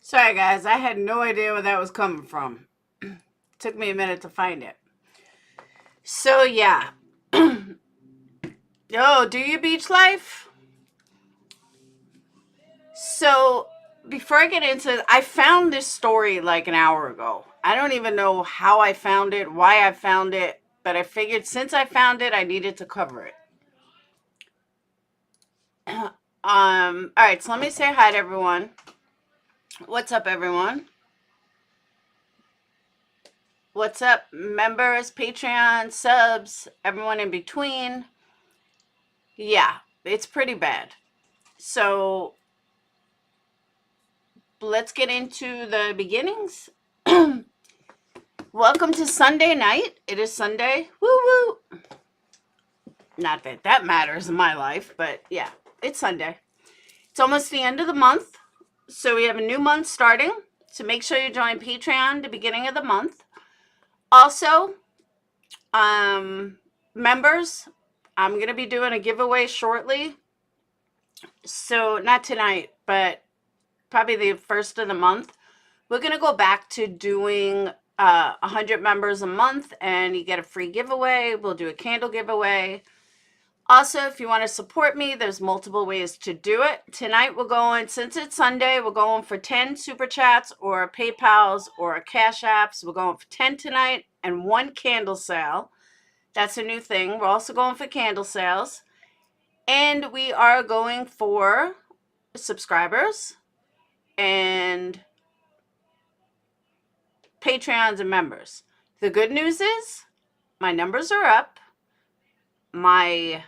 Sorry, guys. I had no idea where that was coming from. Took me a minute to find it. So, yeah. Yo, do you beach life? So, before I get into it, I found this story like an hour ago. I don't even know how I found it, why I found it, but I figured since I found it, I needed to cover it. All right, so let me say hi to everyone. What's up, everyone? What's up, members, Patreon, subs, everyone in between? Yeah, it's pretty bad. So let's get into the beginnings. Welcome to Sunday night. It is Sunday. Woo woo. Not that that matters in my life, but yeah, it's Sunday. It's almost the end of the month. So we have a new month starting. So make sure you join Patreon the beginning of the month. Also, members, I'm going to be doing a giveaway shortly. So not tonight, but probably the first of the month. We're going to go back to doing 100 members a month, and you get a free giveaway. We'll do a candle giveaway. Also, if you want to support me, there's multiple ways to do it. Tonight, we're going, since it's Sunday, we're going for 10 Super Chats or PayPals or Cash Apps. We're going for 10 tonight and 1 candle sale. That's a new thing. We're also going for candle sales. And we are going for subscribers and Patreons and members. The good news is my numbers are up. My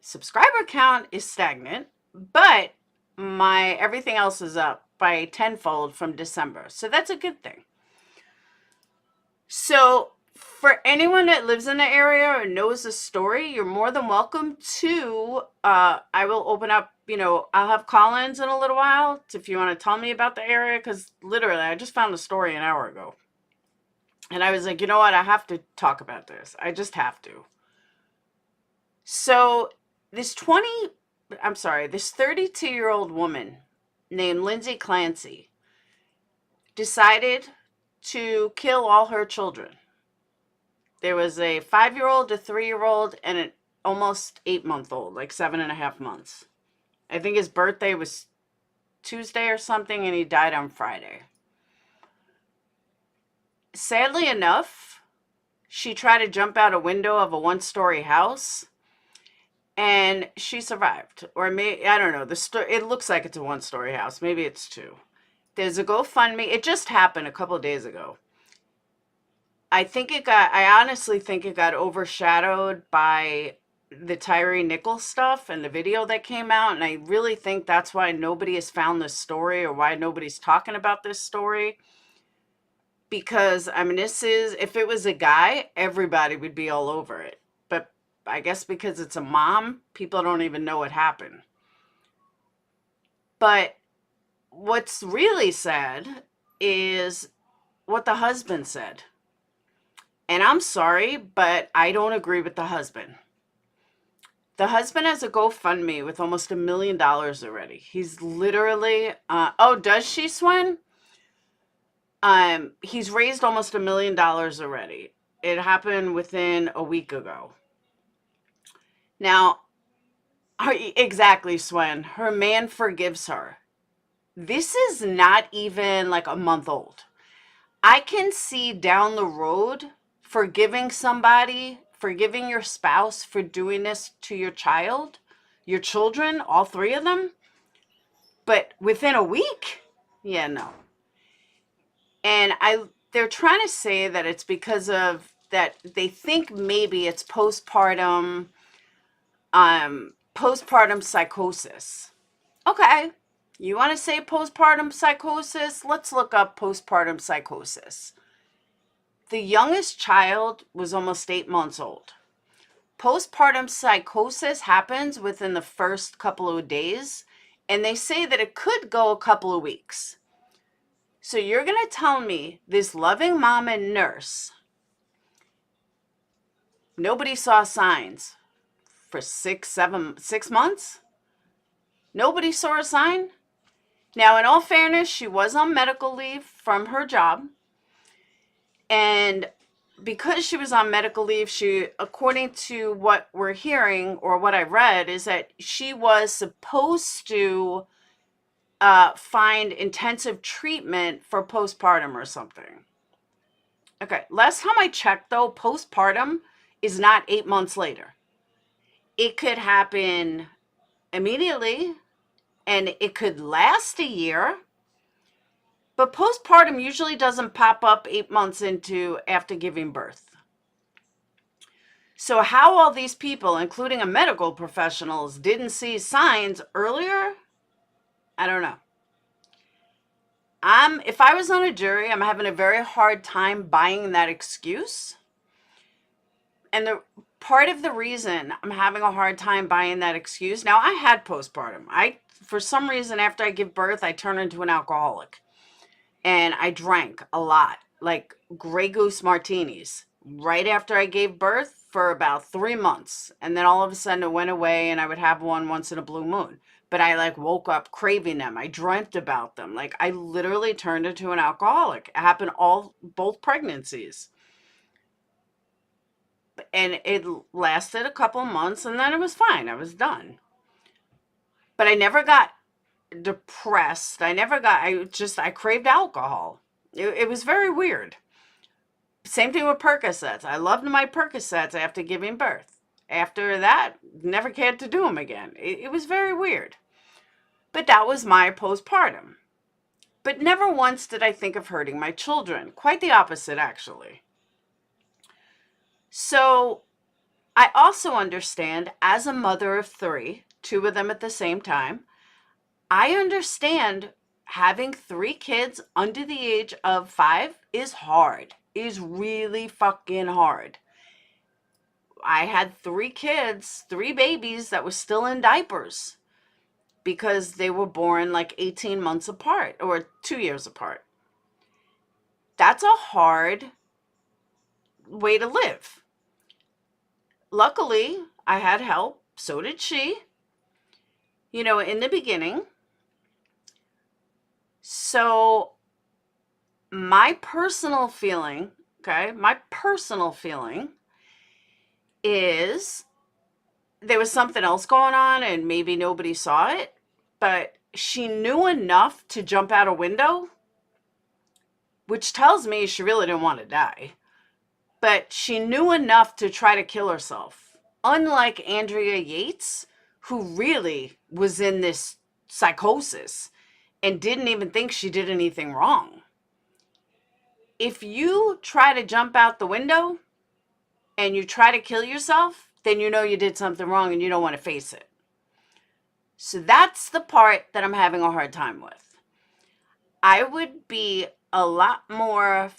subscriber count is stagnant, but my everything else is up by tenfold from December. So that's a good thing. So for anyone that lives in the area or knows the story, you're more than welcome to, I will open up, I'll have call-ins in a little while if you want to tell me about the area, because literally I just found the story an hour ago. And I was like, you know what? I have to talk about this. I just have to. So this 32-year-old woman named Lindsay Clancy decided to kill all her children. There was a 5-year-old, a 3-year-old, and an almost 8-month-old, like 7.5 months. I think his birthday was Tuesday or something, and he died on Friday. Sadly enough, she tried to jump out a window of a 1-story house, and she survived. Or maybe, I don't know. It looks like it's a 1-story house. Maybe it's 2. There's a GoFundMe. It just happened a couple of days ago. I honestly think it got overshadowed by the Tyree Nichols stuff and the video that came out. And I really think that's why nobody has found this story, or why nobody's talking about this story. Because, if it was a guy, everybody would be all over it. But I guess because it's a mom, people don't even know what happened. But what's really sad is what the husband said. And I'm sorry, but I don't agree with the husband. The husband has a GoFundMe with almost $1 million already. He's literally, oh, does she, Swen? He's raised almost $1 million already. It happened within a week ago. Now, exactly, Swen. Her man forgives her. This is not even like a month old. I can see down the road forgiving somebody, forgiving your spouse for doing this to your child, your children, all three of them. But within a week? Yeah, no. And they're trying to say that it's because of that they think maybe it's postpartum psychosis. Okay. You want to say postpartum psychosis? Let's look up postpartum psychosis. The youngest child was almost 8 months old. Postpartum psychosis happens within the first couple of days, and they say that it could go a couple of weeks. So you're going to tell me this loving mom and nurse, nobody saw signs for 6 months? Nobody saw a sign? Now, in all fairness, she was on medical leave from her job. And because she was on medical leave, she, according to what we're hearing or what I read, is that she was supposed to find intensive treatment for postpartum or something. Okay, last time I checked, though, postpartum is not 8 months later. It could happen immediately, and it could last a year. But postpartum usually doesn't pop up 8 months into after giving birth. So how all these people, including a medical professionals, didn't see signs earlier, I don't know. If I was on a jury, I'm having a very hard time buying that excuse. And the part of the reason I'm having a hard time buying that excuse, now I had postpartum. For some reason, after I give birth, I turn into an alcoholic. And I drank a lot, like Grey Goose martinis, right after I gave birth for about 3 months. And then all of a sudden it went away, and I would have one once in a blue moon. But I woke up craving them. I dreamt about them. I literally turned into an alcoholic. It happened both pregnancies. And it lasted a couple months, and then it was fine. I was done. But I never got depressed. I craved alcohol. It was very weird. Same thing with Percocets. I loved my Percocets after giving birth. After that, never cared to do them again. It was very weird. But that was my postpartum. But never once did I think of hurting my children. Quite the opposite, actually. So I also understand, as a mother of 3, 2 of them at the same time, I understand having 3 kids under the age of 5 is hard. Is really fucking hard. I had 3 kids, 3 babies that were still in diapers because they were born 18 months apart or 2 years apart. That's a hard way to live. Luckily, I had help. So did she. In the beginning. So my personal feeling is there was something else going on and maybe nobody saw it, but she knew enough to jump out a window, which tells me she really didn't want to die. But she knew enough to try to kill herself. Unlike Andrea Yates, who really was in this psychosis and didn't even think she did anything wrong. If you try to jump out the window and you try to kill yourself, then you know you did something wrong and you don't want to face it. So that's the part that I'm having a hard time with. I would be a lot more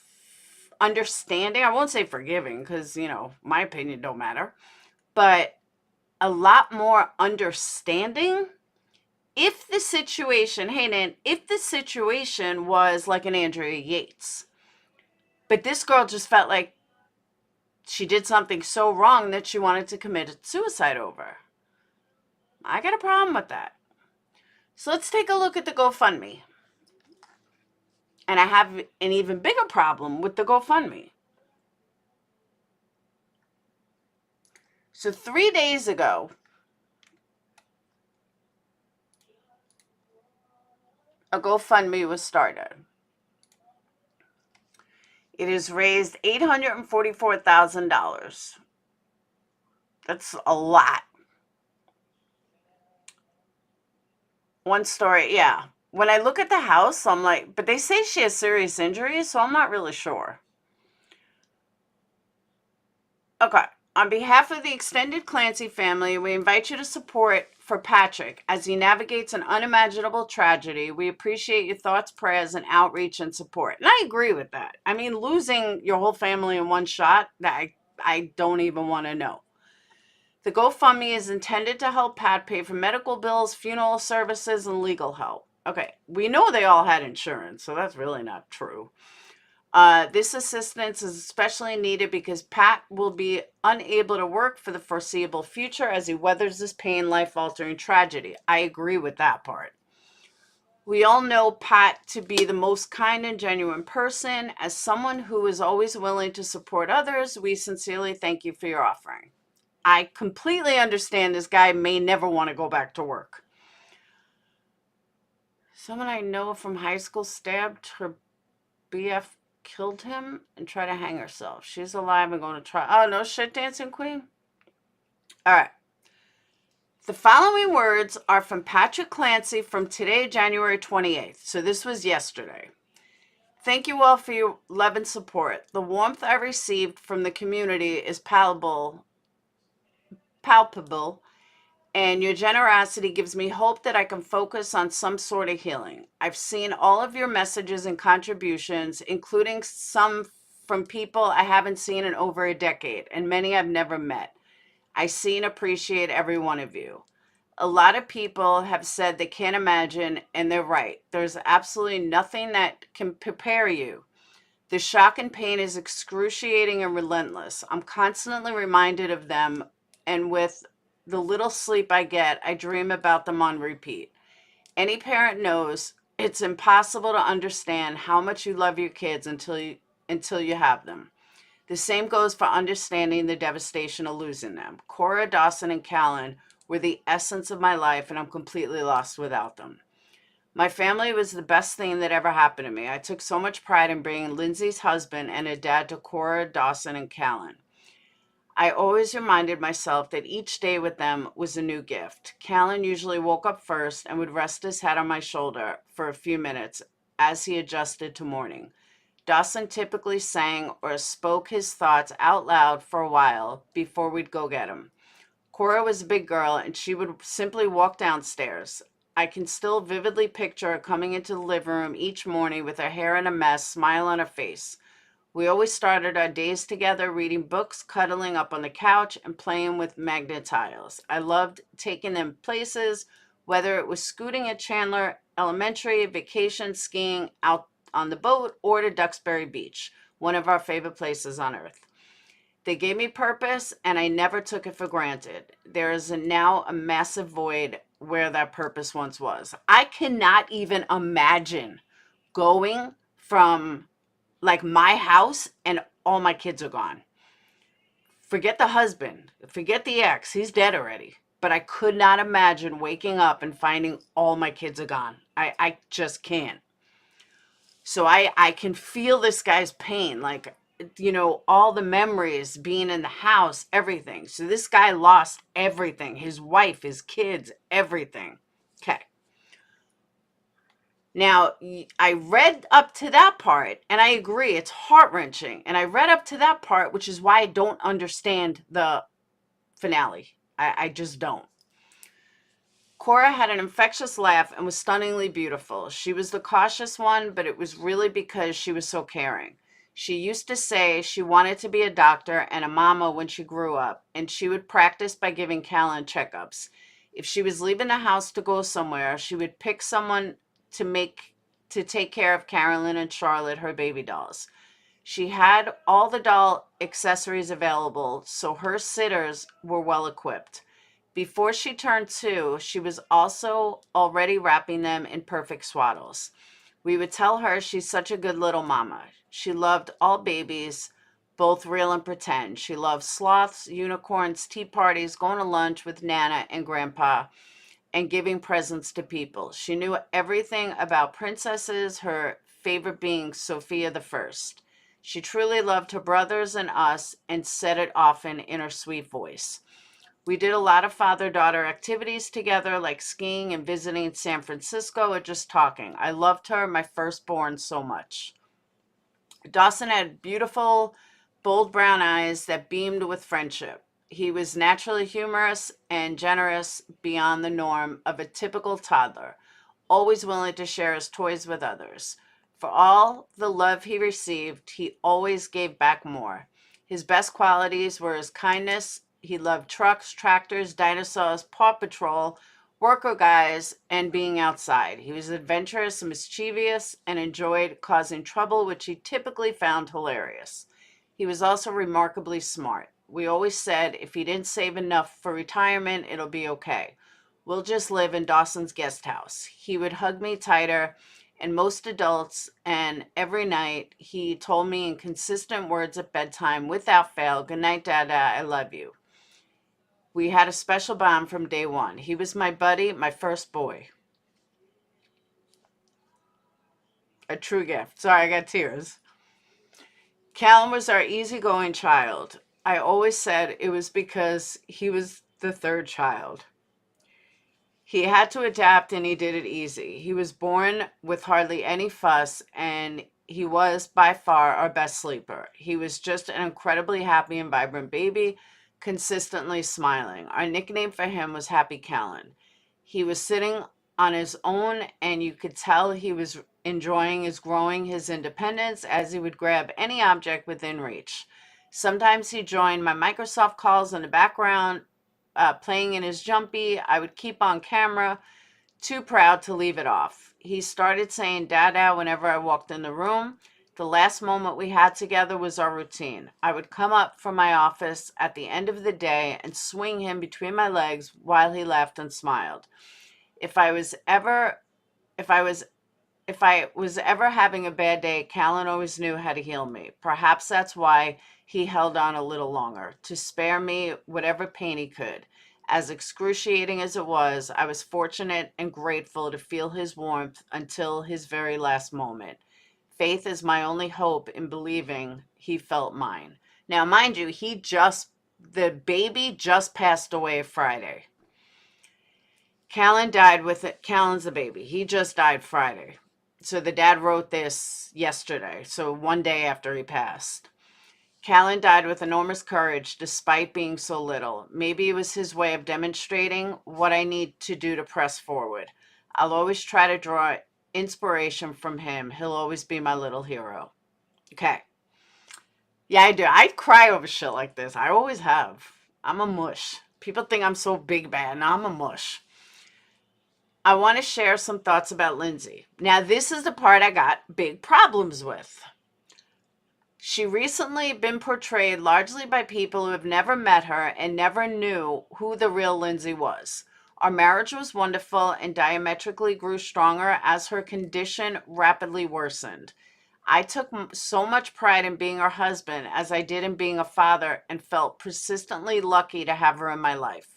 understanding. I won't say forgiving because, my opinion don't matter. but a lot more understanding if the situation, hey Nan, if the situation was like an Andrea Yates, but this girl just felt like she did something so wrong that she wanted to commit suicide over. I got a problem with that. So let's take a look at the GoFundMe. And I have an even bigger problem with the GoFundMe. So 3 days ago, a GoFundMe was started. It has raised $844,000. That's a lot. One story, yeah. When I look at the house, I'm like, but they say she has serious injuries, so I'm not really sure. Okay. On behalf of the extended Clancy family, we invite you to support for Patrick as he navigates an unimaginable tragedy. We appreciate your thoughts, prayers, and outreach and support. And I agree with that. I mean, losing your whole family in one shot, I don't even want to know. The GoFundMe is intended to help Pat pay for medical bills, funeral services, and legal help. Okay, we know they all had insurance, so that's really not true. This assistance is especially needed because Pat will be unable to work for the foreseeable future as he weathers this pain, life-altering tragedy. I agree with that part. We all know Pat to be the most kind and genuine person. As someone who is always willing to support others, we sincerely thank you for your offering. I completely understand this guy may never want to go back to work. Someone I know from high school stabbed her BF, killed him, and tried to hang herself. She's alive and going to try. Oh, no shit, Dancing Queen? All right. The following words are from Patrick Clancy from today, January 28th. So this was yesterday. Thank you all for your love and support. The warmth I received from the community is palpable, and your generosity gives me hope that I can focus on some sort of healing. I've seen all of your messages and contributions, including some from people I haven't seen in over a decade, and many I've never met. I see and appreciate every one of you. A lot of people have said they can't imagine, and they're right. There's absolutely nothing that can prepare you. The shock and pain is excruciating and relentless. I'm constantly reminded of them, and with the little sleep I get, I dream about them on repeat. Any parent knows it's impossible to understand how much you love your kids until you have them. The same goes for understanding the devastation of losing them. Cora, Dawson, and Calen were the essence of my life, and I'm completely lost without them. My family was the best thing that ever happened to me. I took so much pride in bringing Lindsay's husband and a dad to Cora, Dawson, and Calen. I always reminded myself that each day with them was a new gift. Calen usually woke up first and would rest his head on my shoulder for a few minutes as he adjusted to morning. Dawson typically sang or spoke his thoughts out loud for a while before we'd go get him. Cora was a big girl, and she would simply walk downstairs. I can still vividly picture her coming into the living room each morning with her hair in a mess, smile on her face. We always started our days together, reading books, cuddling up on the couch, and playing with magnet tiles. I loved taking them places, whether it was scooting at Chandler Elementary, vacation, skiing out on the boat, or to Duxbury Beach, one of our favorite places on earth. They gave me purpose, and I never took it for granted. There is now a massive void where that purpose once was. I cannot even imagine going from like my house and all my kids are gone. Forget the husband, forget the ex, he's dead already. But I could not imagine waking up and finding all my kids are gone. I just can't. So I can feel this guy's pain, like, you know, all the memories, being in the house, everything. So this guy lost everything, his wife, his kids, everything. Okay. Now, I read up to that part, and I agree, it's heart-wrenching. And I read up to that part, which is why I don't understand the finale. I just don't. Cora had an infectious laugh and was stunningly beautiful. She was the cautious one, but it was really because she was so caring. She used to say she wanted to be a doctor and a mama when she grew up, and she would practice by giving Calen checkups. If she was leaving the house to go somewhere, she would pick someone to take care of Carolyn and Charlotte, her baby dolls. She had all the doll accessories available, so her sitters were well equipped. Before she turned 2, she was also already wrapping them in perfect swaddles. We would tell her she's such a good little mama. She loved all babies, both real and pretend. She loved sloths, unicorns, tea parties, going to lunch with Nana and Grandpa, and giving presents to people. She knew everything about princesses, her favorite being Sophia the First. She truly loved her brothers and us and said it often in her sweet voice. We did a lot of father-daughter activities together, like skiing and visiting San Francisco or just talking. I loved her, my firstborn, so much. Dawson had beautiful, bold brown eyes that beamed with friendship. He was naturally humorous and generous beyond the norm of a typical toddler, always willing to share his toys with others. For all the love he received, he always gave back more. His best qualities were his kindness. He loved trucks, tractors, dinosaurs, Paw Patrol, worker guys, and being outside. He was adventurous and mischievous and enjoyed causing trouble, which he typically found hilarious. He was also remarkably smart. We always said if he didn't save enough for retirement, it'll be okay. We'll just live in Dawson's guest house. He would hug me tighter and most adults, and every night he told me in consistent words at bedtime without fail, "Good night, Dada, I love you." We had a special bond from day one. He was my buddy, my first boy. A true gift. Sorry, I got tears. Calen was our easygoing child. I always said it was because he was the third child. He had to adapt and he did it easy. He was born with hardly any fuss and he was by far our best sleeper. He was just an incredibly happy and vibrant baby, consistently smiling. Our nickname for him was Happy Calen. He was sitting on his own and you could tell he was enjoying his independence as he would grab any object within reach. Sometimes he joined my Microsoft calls in the background, playing in his jumpy. I would keep on camera, too proud to leave it off. He started saying Dada whenever I walked in the room. The last moment we had together was our routine. I would come up from my office at the end of the day and swing him between my legs while he laughed and smiled. If I was ever having a bad day, Calen always knew how to heal me. Perhaps that's why he held on a little longer, to spare me whatever pain he could. As excruciating as it was, I was fortunate and grateful to feel his warmth until his very last moment. Faith is my only hope in believing he felt mine. Now, mind you, the baby just passed away Friday. Calen's the baby. He just died Friday. So the dad wrote this yesterday, so one day after he passed. Calen died with enormous courage despite being so little. Maybe it was his way of demonstrating what I need to do to press forward. I'll always try to draw inspiration from him. He'll always be my little hero. Okay. Yeah, I do. I cry over shit like this. I always have. I'm a mush. People think I'm so big bad. Now I'm a mush. I want to share some thoughts about Lindsay. Now, this is the part I got big problems with. She recently been portrayed largely by people who have never met her and never knew who the real Lindsay was. Our marriage was wonderful and diametrically grew stronger as her condition rapidly worsened. I took so much pride in being her husband as I did in being a father and felt persistently lucky to have her in my life.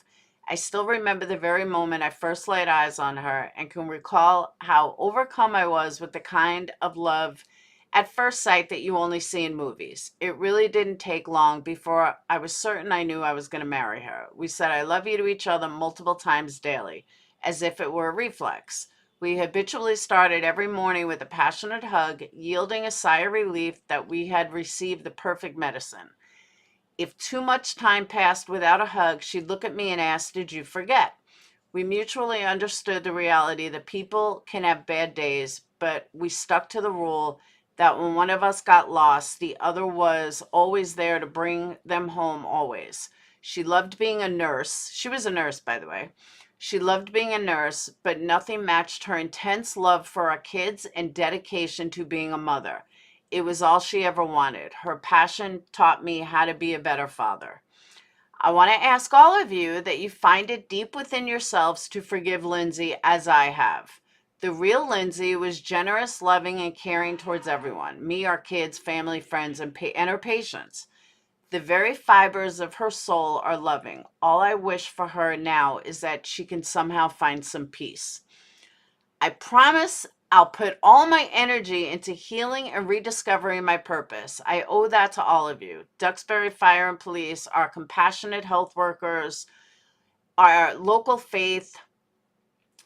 I still remember the very moment I first laid eyes on her and can recall how overcome I was with the kind of love at first sight that you only see in movies. It really didn't take long before I was certain I knew I was going to marry her. We said I love you to each other multiple times daily, as if it were a reflex. We habitually started every morning with a passionate hug, yielding a sigh of relief that we had received the perfect medicine. If too much time passed without a hug, she'd look at me and ask, "Did you forget?" We mutually understood the reality that people can have bad days, but we stuck to the rule, that when one of us got lost, the other was always there to bring them home always. She loved being a nurse. She was a nurse, by the way. She loved being a nurse, but nothing matched her intense love for our kids and dedication to being a mother. It was all she ever wanted. Her passion taught me how to be a better father. I want to ask all of you that you find it deep within yourselves to forgive Lindsay as I have. The real Lindsay was generous, loving, and caring towards everyone, me, our kids, family, friends, and her patients. The very fibers of her soul are loving. All I wish for her now is that she can somehow find some peace. I promise I'll put all my energy into healing and rediscovering my purpose. I owe that to all of you. Duxbury Fire and Police, our compassionate health workers, our local faith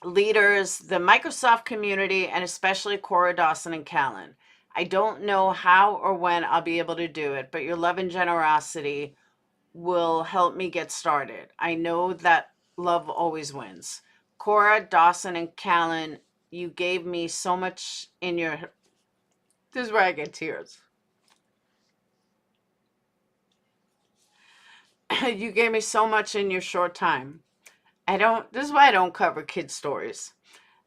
leaders, the Microsoft community, and especially Cora, Dawson, and Calen. I don't know how or when I'll be able to do it, but your love and generosity will help me get started. I know that love always wins. Cora, Dawson, and Calen, you gave me so much in your... This is where I get tears. You gave me so much in your short time. This is why I don't cover kid stories.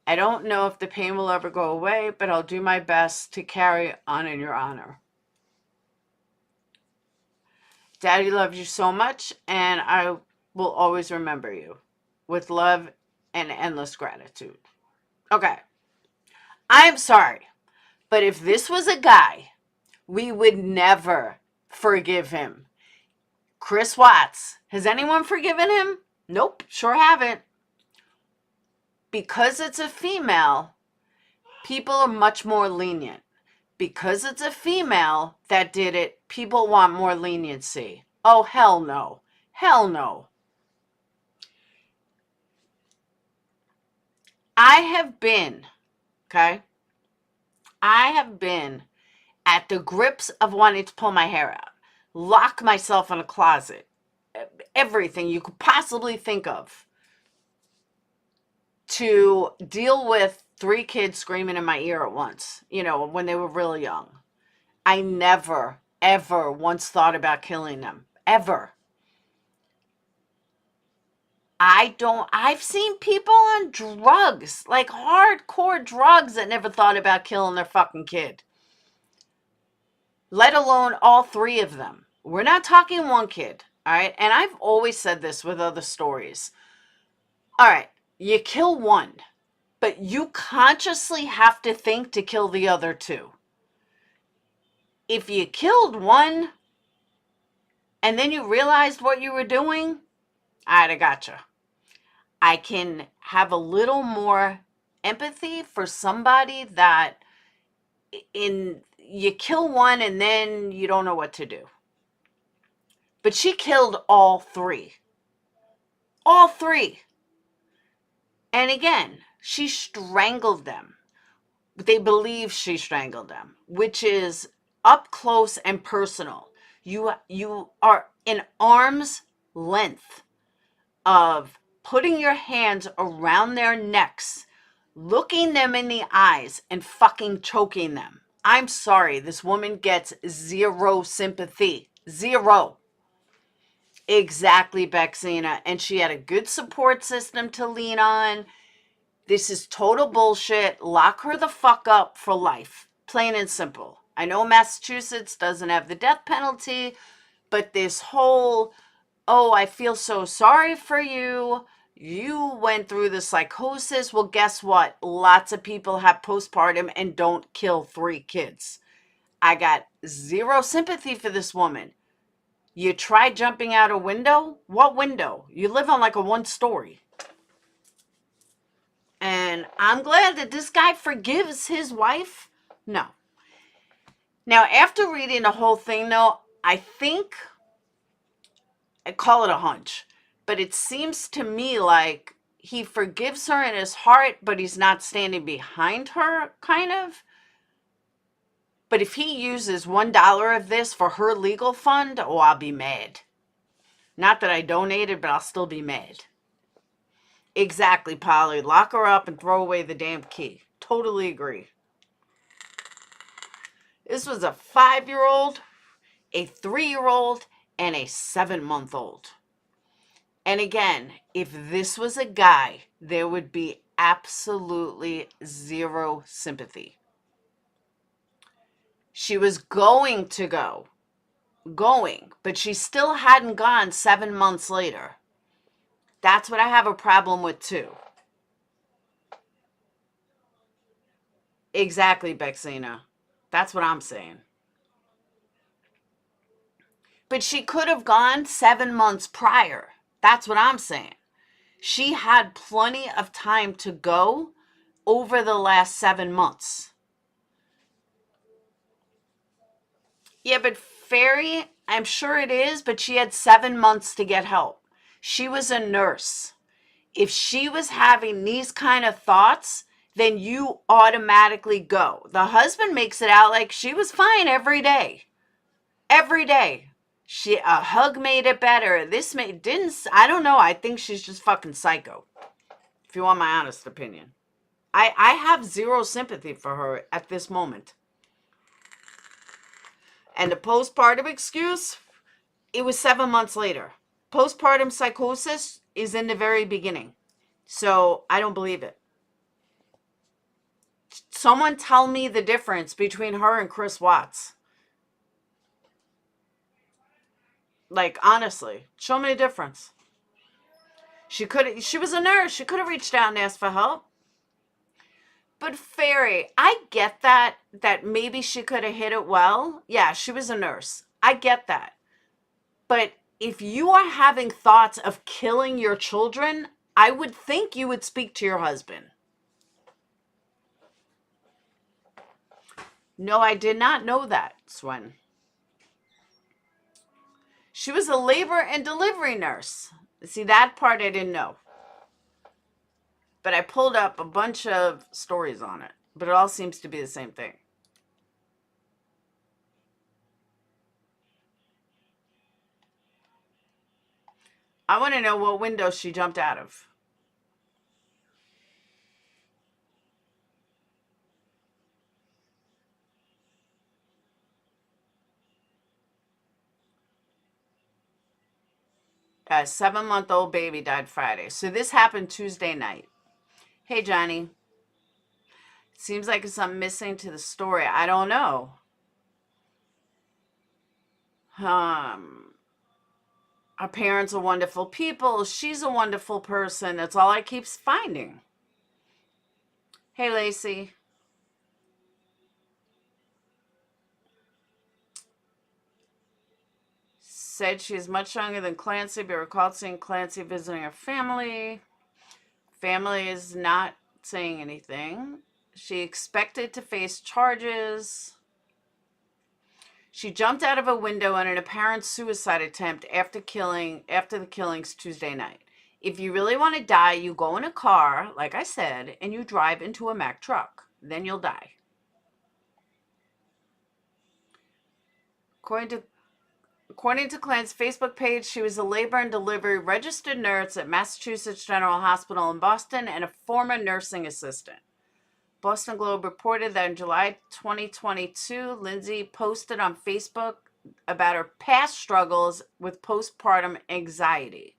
I don't know if the pain will ever go away, but I'll do my best to carry on in your honor. Daddy loves you so much, and I will always remember you with love and endless gratitude. Okay. I'm sorry, but if this was a guy, we would never forgive him. Chris Watts. Has anyone forgiven him? Nope, sure haven't. Because it's a female, people are much more lenient. Because it's a female that did it, people want more leniency. Oh, hell no. Hell no. I have been at the grips of wanting to pull my hair out, lock myself in a closet, everything you could possibly think of to deal with 3 kids screaming in my ear at once, when they were really young. I never, ever once thought about killing them. Ever. I've seen people on drugs, like hardcore drugs, that never thought about killing their fucking kid. Let alone all 3 of them. We're not talking one kid, all right? And I've always said this with other stories. All right, you kill one, but you consciously have to think to kill the other 2. If you killed one and then you realized what you were doing, all right, I gotcha. I can have a little more empathy for somebody that you kill one and then you don't know what to do. But she killed all 3. All 3. And again, she strangled them. They believe she strangled them, which is up close and personal. You are in arm's length of putting your hands around their necks, looking them in the eyes, and fucking choking them. I'm sorry, this woman gets 0 sympathy. 0. Exactly, Bexina. And she had a good support system to lean on. This is total bullshit. Lock her the fuck up for life. Plain and simple. I know Massachusetts doesn't have the death penalty, but this whole, oh, I feel so sorry for you. You went through the psychosis. Well, guess what? Lots of people have postpartum and don't kill 3 kids. I got 0 sympathy for this woman. You tried jumping out a window? What window? You live on like a 1-story. And I'm glad that this guy forgives his wife. No. Now, after reading the whole thing, though, I think, I call it a hunch, but it seems to me like he forgives her in his heart, but he's not standing behind her, kind of. But if he uses $1 of this for her legal fund, oh, I'll be mad. Not that I donated, but I'll still be mad. Exactly, Polly. Lock her up and throw away the damn key. Totally agree. This was a 5-year-old, a 3-year-old, and a 7-month-old. And again, if this was a guy, there would be absolutely zero sympathy. She was going to go, but she still hadn't gone 7 months later. That's what I have a problem with too. Exactly, Bexina. That's what I'm saying. But she could have gone 7 months prior. That's what I'm saying. She had plenty of time to go over the last 7 months. Yeah, but Fairy, I'm sure it is, but she had 7 months to get help. She was a nurse. If she was having these kind of thoughts, then you automatically go. The husband makes it out like she was fine every day. Every day. A hug made it better. This didn't, I don't know. I think she's just fucking psycho. If you want my honest opinion. I have zero sympathy for her at this moment. And the postpartum excuse, it was 7 months later. Postpartum psychosis is in the very beginning. So I don't believe it. Someone tell me the difference between her and Chris Watts. Like, honestly, show me the difference. She was a nurse. She could have reached out and asked for help. But Fairy, I get that maybe she could have hit it well. Yeah, she was a nurse. I get that. But if you are having thoughts of killing your children, I would think you would speak to your husband. No, I did not know that, Swen. She was a labor and delivery nurse. See, that part I didn't know. But I pulled up a bunch of stories on it. But it all seems to be the same thing. I want to know what window she jumped out of. A 7-month-old baby died Friday. So this happened Tuesday night. Hey, Johnny. Seems like it's something missing to the story. I don't know. Her parents are wonderful people. She's a wonderful person. That's all I keep finding. Hey, Lacey. Said she is much younger than Clancy, but recalled seeing Clancy visiting her family. Family is not saying anything. She expected to face charges. She jumped out of a window in an apparent suicide attempt after the killings Tuesday night. If you really want to die, you go in a car, like I said, and you drive into a Mack truck. Then you'll die. According to Clancy's Facebook page, she was a labor and delivery registered nurse at Massachusetts General Hospital in Boston and a former nursing assistant. Boston Globe reported that in July 2022, Lindsay posted on Facebook about her past struggles with postpartum anxiety.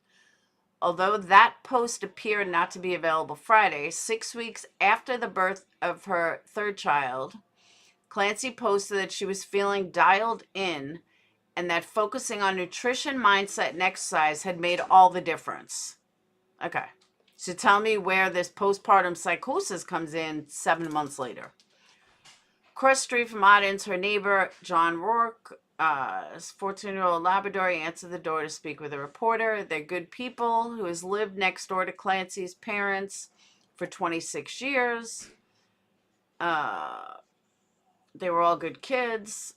Although that post appeared not to be available Friday, 6 weeks after the birth of her third child, Clancy posted that she was feeling dialed in and that focusing on nutrition, mindset, and exercise had made all the difference. Okay. So tell me where this postpartum psychosis comes in 7 months later. Across the street from Audens, her neighbor, John Rourke, 14-year-old Labrador, answered the door to speak with a reporter. They're good people who has lived next door to Clancy's parents for 26 years. They were all good kids.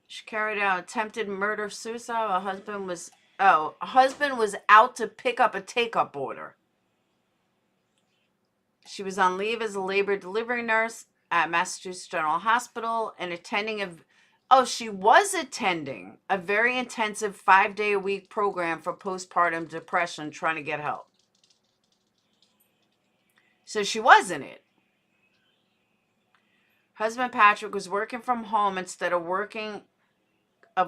She carried out attempted murder-suicide. A husband was out to pick up a take-up order. She was on leave as a labor delivery nurse at Massachusetts General Hospital and she was attending a very intensive 5-day-a-week program for postpartum depression, trying to get help. So she wasn't it. Husband Patrick was working from home instead of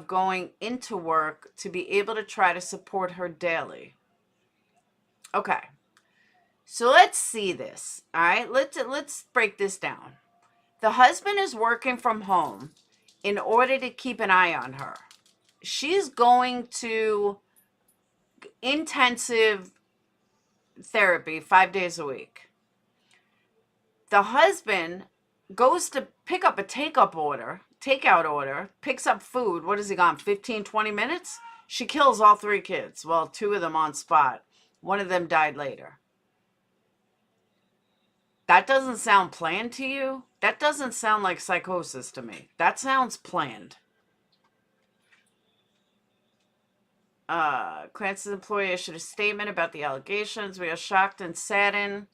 going into work to be able to try to support her daily. Okay. So let's see this. All right? Let's break this down. The husband is working from home in order to keep an eye on her. She's going to intensive therapy 5 days a week. The husband goes to pick up a takeout order, picks up food. What has he gone, 15, 20 minutes? She kills all 3 kids. Well, 2 of them on spot. One of them died later. That doesn't sound planned to you? That doesn't sound like psychosis to me. That sounds planned. Clancy's employee issued a statement about the allegations. We are shocked and saddened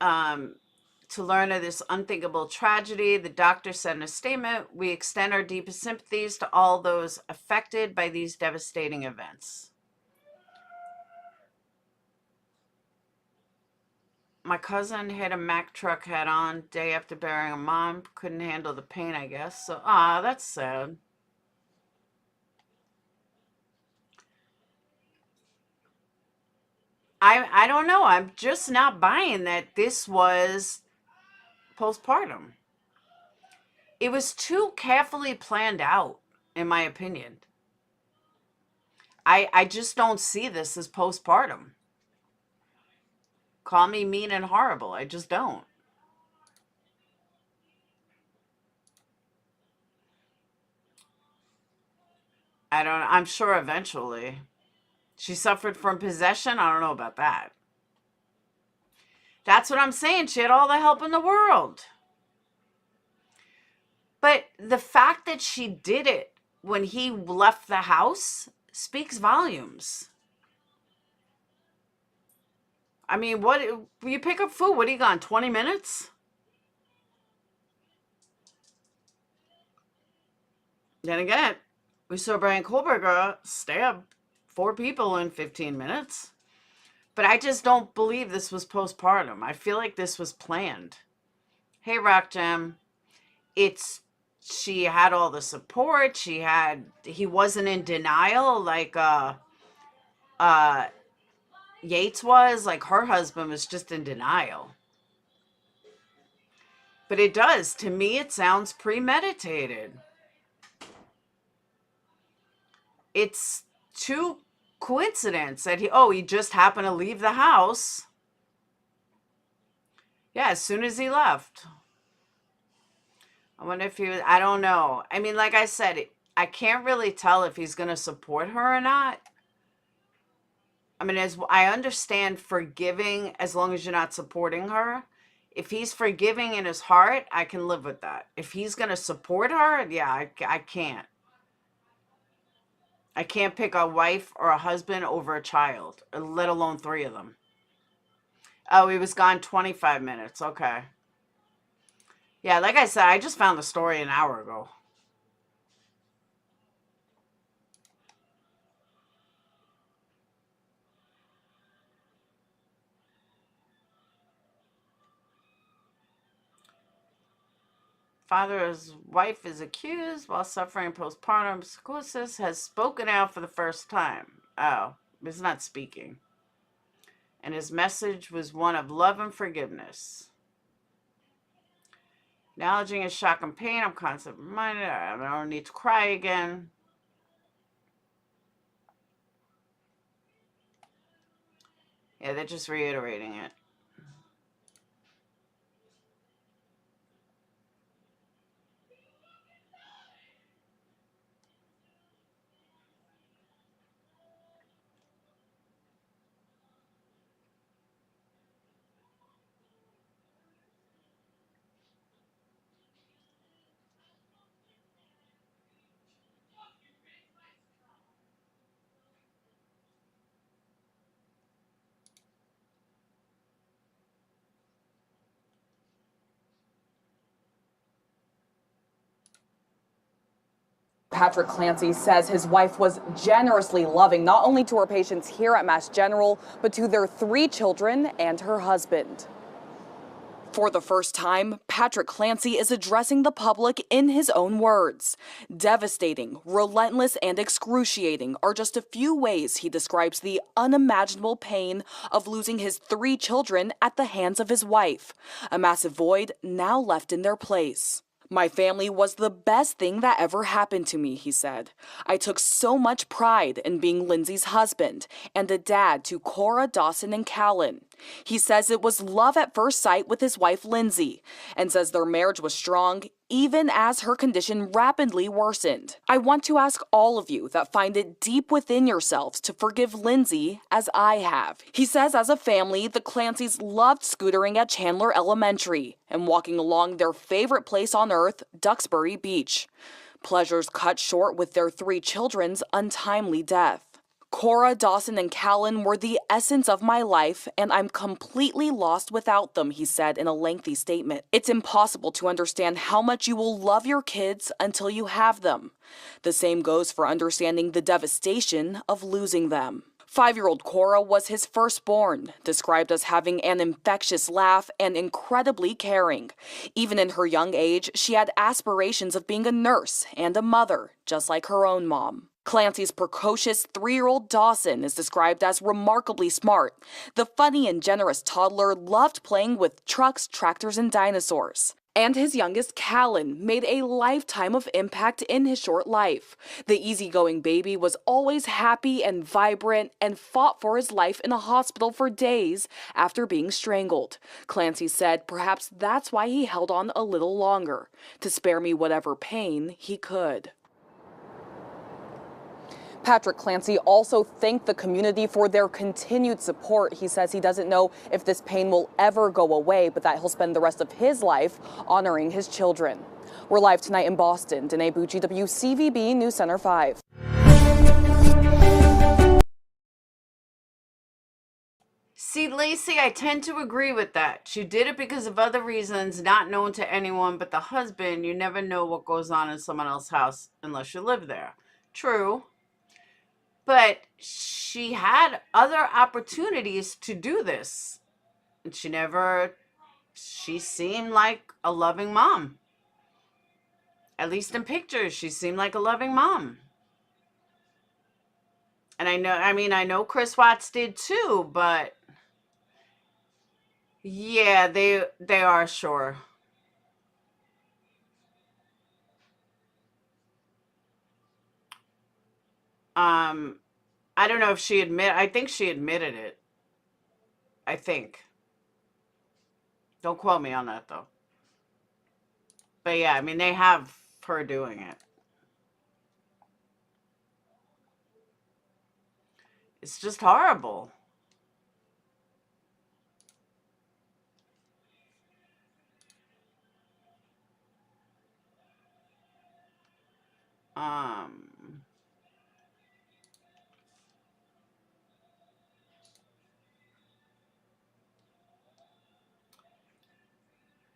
to learn of this unthinkable tragedy. The doctor said in a statement, we extend our deepest sympathies to all those affected by these devastating events. My cousin hit a Mack truck head on day after burying a mom. Couldn't handle the pain, I guess. So, that's sad. I don't know. I'm just not buying that this was postpartum. It was too carefully planned out, in my opinion. I just don't see this as postpartum. Call me mean and horrible. I just don't. I'm sure eventually. She suffered from possession? I don't know about that. That's what I'm saying. She had all the help in the world. But the fact that she did it when he left the house speaks volumes. I mean, what, you pick up food, what are you gone, 20 minutes? Then again, we saw Bryankohberger stab 4 people in 15 minutes. But I just don't believe this was postpartum. I feel like this was planned. Hey, Rock Jam. She had all the support. He wasn't in denial like Yates was. Like, her husband was just in denial. But to me, it sounds premeditated. It's too coincidence that he just happened to leave the house. Yeah, as soon as he left. I wonder if I don't know. I mean, like I said, I can't really tell if he's going to support her or not. I mean, as I understand forgiving as long as you're not supporting her. If he's forgiving in his heart, I can live with that. If he's going to support her, yeah, I can't. I can't pick a wife or a husband over a child, let alone 3 of them. Oh, he was gone 25 minutes. Okay. Yeah, like I said, I just found the story an hour ago. Father's wife is accused while suffering postpartum psychosis, has spoken out for the first time. Oh, he's not speaking. And his message was one of love and forgiveness. Acknowledging his shock and pain, I'm constantly reminded I don't need to cry again. Yeah, they're just reiterating it. Patrick Clancy says his wife was generously loving, not only to her patients here at Mass General, but to their 3 children and her husband. For the first time, Patrick Clancy is addressing the public in his own words. Devastating, relentless, and excruciating are just a few ways he describes the unimaginable pain of losing his 3 children at the hands of his wife, a massive void now left in their place. My family was the best thing that ever happened to me, he said. I took so much pride in being Lindsay's husband and a dad to Cora, Dawson, and Calen. He says it was love at first sight with his wife, Lindsay, and says their marriage was strong even as her condition rapidly worsened. I want to ask all of you that find it deep within yourselves to forgive Lindsay as I have. He says as a family, the Clancys loved scootering at Chandler Elementary and walking along their favorite place on earth, Duxbury Beach. Pleasures cut short with their 3 children's untimely death. Cora, Dawson, and Calen were the essence of my life, and I'm completely lost without them, he said in a lengthy statement. It's impossible to understand how much you will love your kids until you have them. The same goes for understanding the devastation of losing them. 5-year-old Cora was his firstborn, described as having an infectious laugh and incredibly caring. Even in her young age, she had aspirations of being a nurse and a mother, just like her own mom. Clancy's precocious 3-year-old Dawson is described as remarkably smart. The funny and generous toddler loved playing with trucks, tractors, and dinosaurs. And his youngest, Calen, made a lifetime of impact in his short life. The easygoing baby was always happy and vibrant and fought for his life in a hospital for days after being strangled. Clancy said perhaps that's why he held on a little longer, to spare me whatever pain he could. Patrick Clancy also thanked the community for their continued support. He says he doesn't know if this pain will ever go away, but that he'll spend the rest of his life honoring his children. We're live tonight in Boston. Danae Bucci, WCVB News Center 5. See, Lacey, I tend to agree with that. She did it because of other reasons, not known to anyone but the husband. You never know what goes on in someone else's house unless you live there. True. But she had other opportunities to do this. And she seemed like a loving mom. At least in pictures, she seemed like a loving mom. And I know Chris Watts did too, but yeah, they are sure. I don't know if I think she admitted it. I think. Don't quote me on that though. But yeah, they have her doing it. It's just horrible.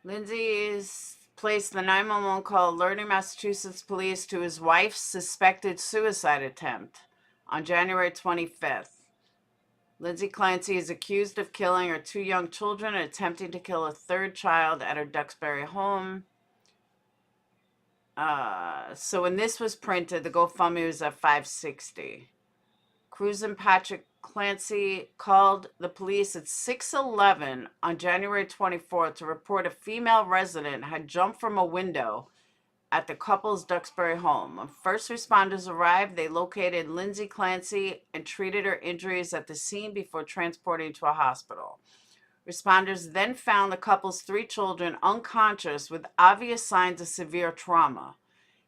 Lindsay's placed the 911 call alerting Massachusetts police to his wife's suspected suicide attempt on January 25th. Lindsay Clancy is accused of killing her 2 young children and attempting to kill a 3rd child at her Duxbury home. So when this was printed, the GoFundMe was at $560. Cruz and Patrick Clancy called the police at 6:11 on January 24th to report a female resident had jumped from a window at the couple's Duxbury home. When first responders arrived, they located Lindsay Clancy and treated her injuries at the scene before transporting to a hospital. Responders then found the couple's 3 children unconscious with obvious signs of severe trauma.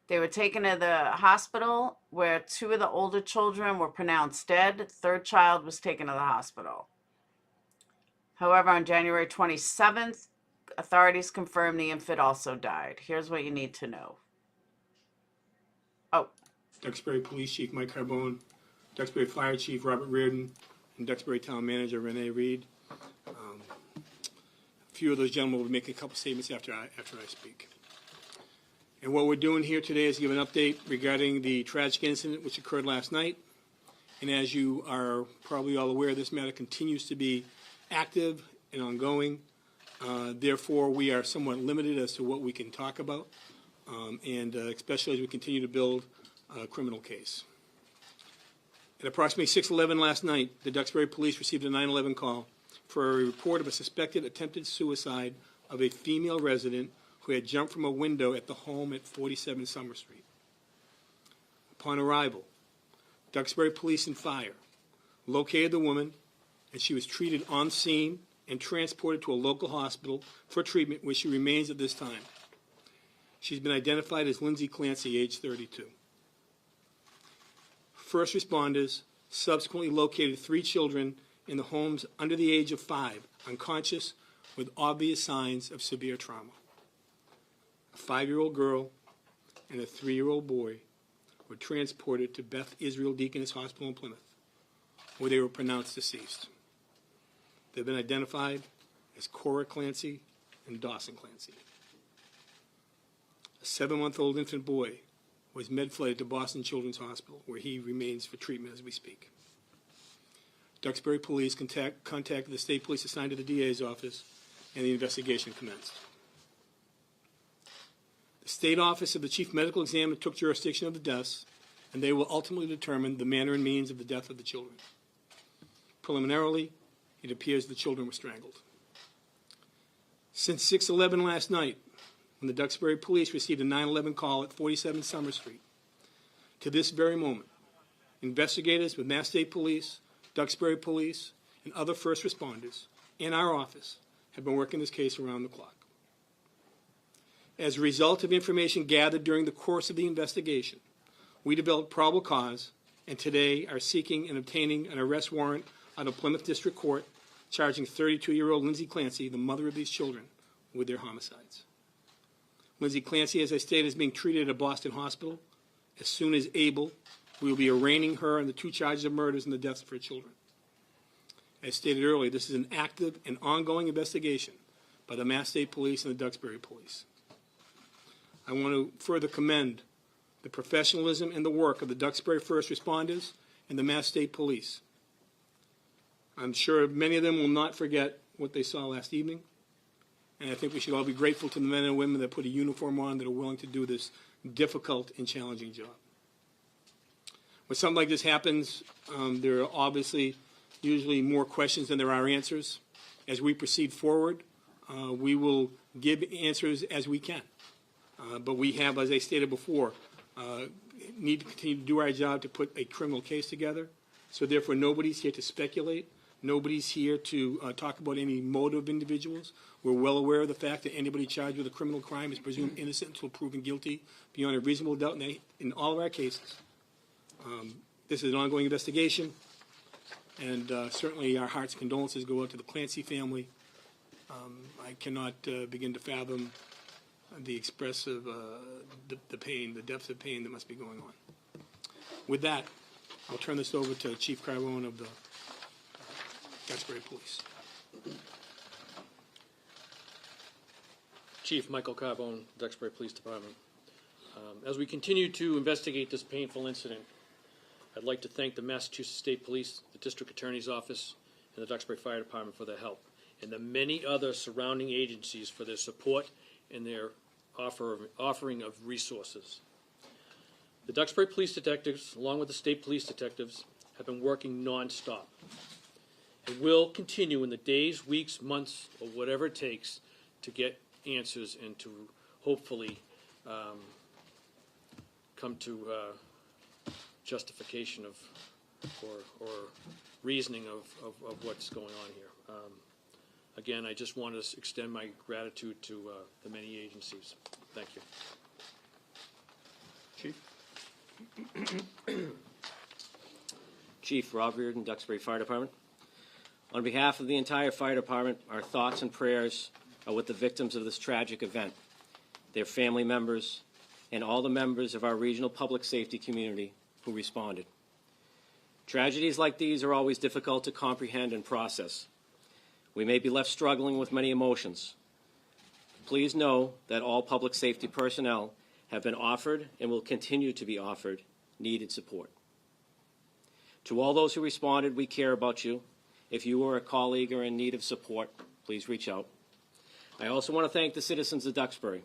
They were taken to the hospital where 2 of the older children were pronounced dead. The 3rd child was taken to the hospital. However, on January 27th, authorities confirmed the infant also died. Here's what you need to know. Duxbury Police Chief Mike Carbone, Duxbury Fire Chief Robert Reardon, and Duxbury Town Manager Renee Reed. A few of those gentlemen will make a couple statements after I speak. And what we're doing here today is give an update regarding the tragic incident which occurred last night. And as you are probably all aware, this matter continues to be active and ongoing. Therefore, we are somewhat limited as to what we can talk about, and especially as we continue to build a criminal case. At approximately 6:11 last night, the Duxbury Police received a 911 call for a report of a suspected attempted suicide of a female resident who had jumped from a window at the home at 47 Summer Street. Upon arrival, Duxbury Police and Fire located the woman, and she was treated on scene and transported to a local hospital for treatment, where she remains at this time. She's been identified as Lindsay Clancy, age 32. First responders subsequently located 3 children in the homes under the age of 5, unconscious with obvious signs of severe trauma. A 5-year-old girl and a 3-year-old boy were transported to Beth Israel Deaconess Hospital in Plymouth, where they were pronounced deceased. They've been identified as Cora Clancy and Dawson Clancy. A 7-month-old infant boy was med-flighted to Boston Children's Hospital, where he remains for treatment as we speak. Duxbury Police contacted the state police assigned to the DA's office, and the investigation commenced. The State Office of the Chief Medical Examiner took jurisdiction of the deaths, and they will ultimately determine the manner and means of the death of the children. Preliminarily, it appears the children were strangled. Since 6:11 last night, when the Duxbury Police received a 911 call at 47 Summer Street, to this very moment, investigators with Mass State Police, Duxbury Police, and other first responders in our office have been working this case around the clock. As a result of information gathered during the course of the investigation, we developed probable cause, and today are seeking and obtaining an arrest warrant out of Plymouth District Court, charging 32-year-old Lindsay Clancy, the mother of these children, with their homicides. Lindsay Clancy, as I stated, is being treated at a Boston hospital. As soon as able, we will be arraigning her on the 2 charges of murders and the deaths of her children. As stated earlier, this is an active and ongoing investigation by the Mass State Police and the Duxbury Police. I want to further commend the professionalism and the work of the Duxbury first responders and the Mass State Police. I'm sure many of them will not forget what they saw last evening, and I think we should all be grateful to the men and women that put a uniform on, that are willing to do this difficult and challenging job. When something like this happens, there are obviously usually more questions than there are answers. As we proceed forward, we will give answers as we can. But we have, as I stated before, need to continue to do our job to put a criminal case together. So therefore, nobody's here to speculate. Nobody's here to talk about any motive of individuals. We're well aware of the fact that anybody charged with a criminal crime is presumed innocent until proven guilty beyond a reasonable doubt in all of our cases. This is an ongoing investigation, and certainly our heart's condolences go out to the Clancy family. I cannot begin to fathom the expressive, the pain, the depth of pain that must be going on. With that, I'll turn this over to Chief Calen of the Duxbury Police. Chief Michael Carbone, Duxbury Police Department. As we continue to investigate this painful incident, I'd like to thank the Massachusetts State Police, the District Attorney's Office, and the Duxbury Fire Department for their help, and the many other surrounding agencies for their support and their offering of resources. The Duxbury Police Detectives, along with the State Police Detectives, have been working non-stop and will continue in the days, weeks, months, or whatever it takes to get answers and to hopefully come to justification of or reasoning of what's going on here. Again, I just want to extend my gratitude to the many agencies. Thank you. Chief? Chief Rob Reardon, Duxbury Fire Department. On behalf of the entire fire department, our thoughts and prayers are with the victims of this tragic event, their family members, and all the members of our regional public safety community who responded. Tragedies like these are always difficult to comprehend and process. We may be left struggling with many emotions. Please know that all public safety personnel have been offered and will continue to be offered needed support. To all those who responded, we care about you. If you or a colleague are in need of support, please reach out. I also want to thank the citizens of Duxbury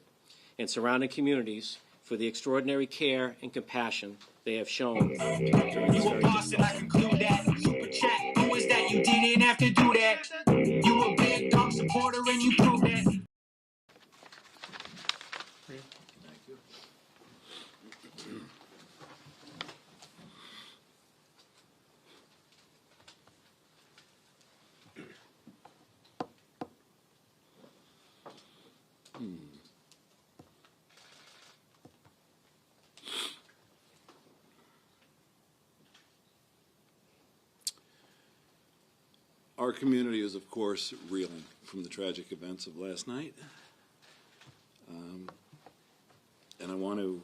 and surrounding communities for the extraordinary care and compassion they have shown during this very Dawson, I conclude that. Super chat. Who is that? You didn't have to do that. You a big dog supporter and you prove that. Our community is, of course, reeling from the tragic events of last night. And I want to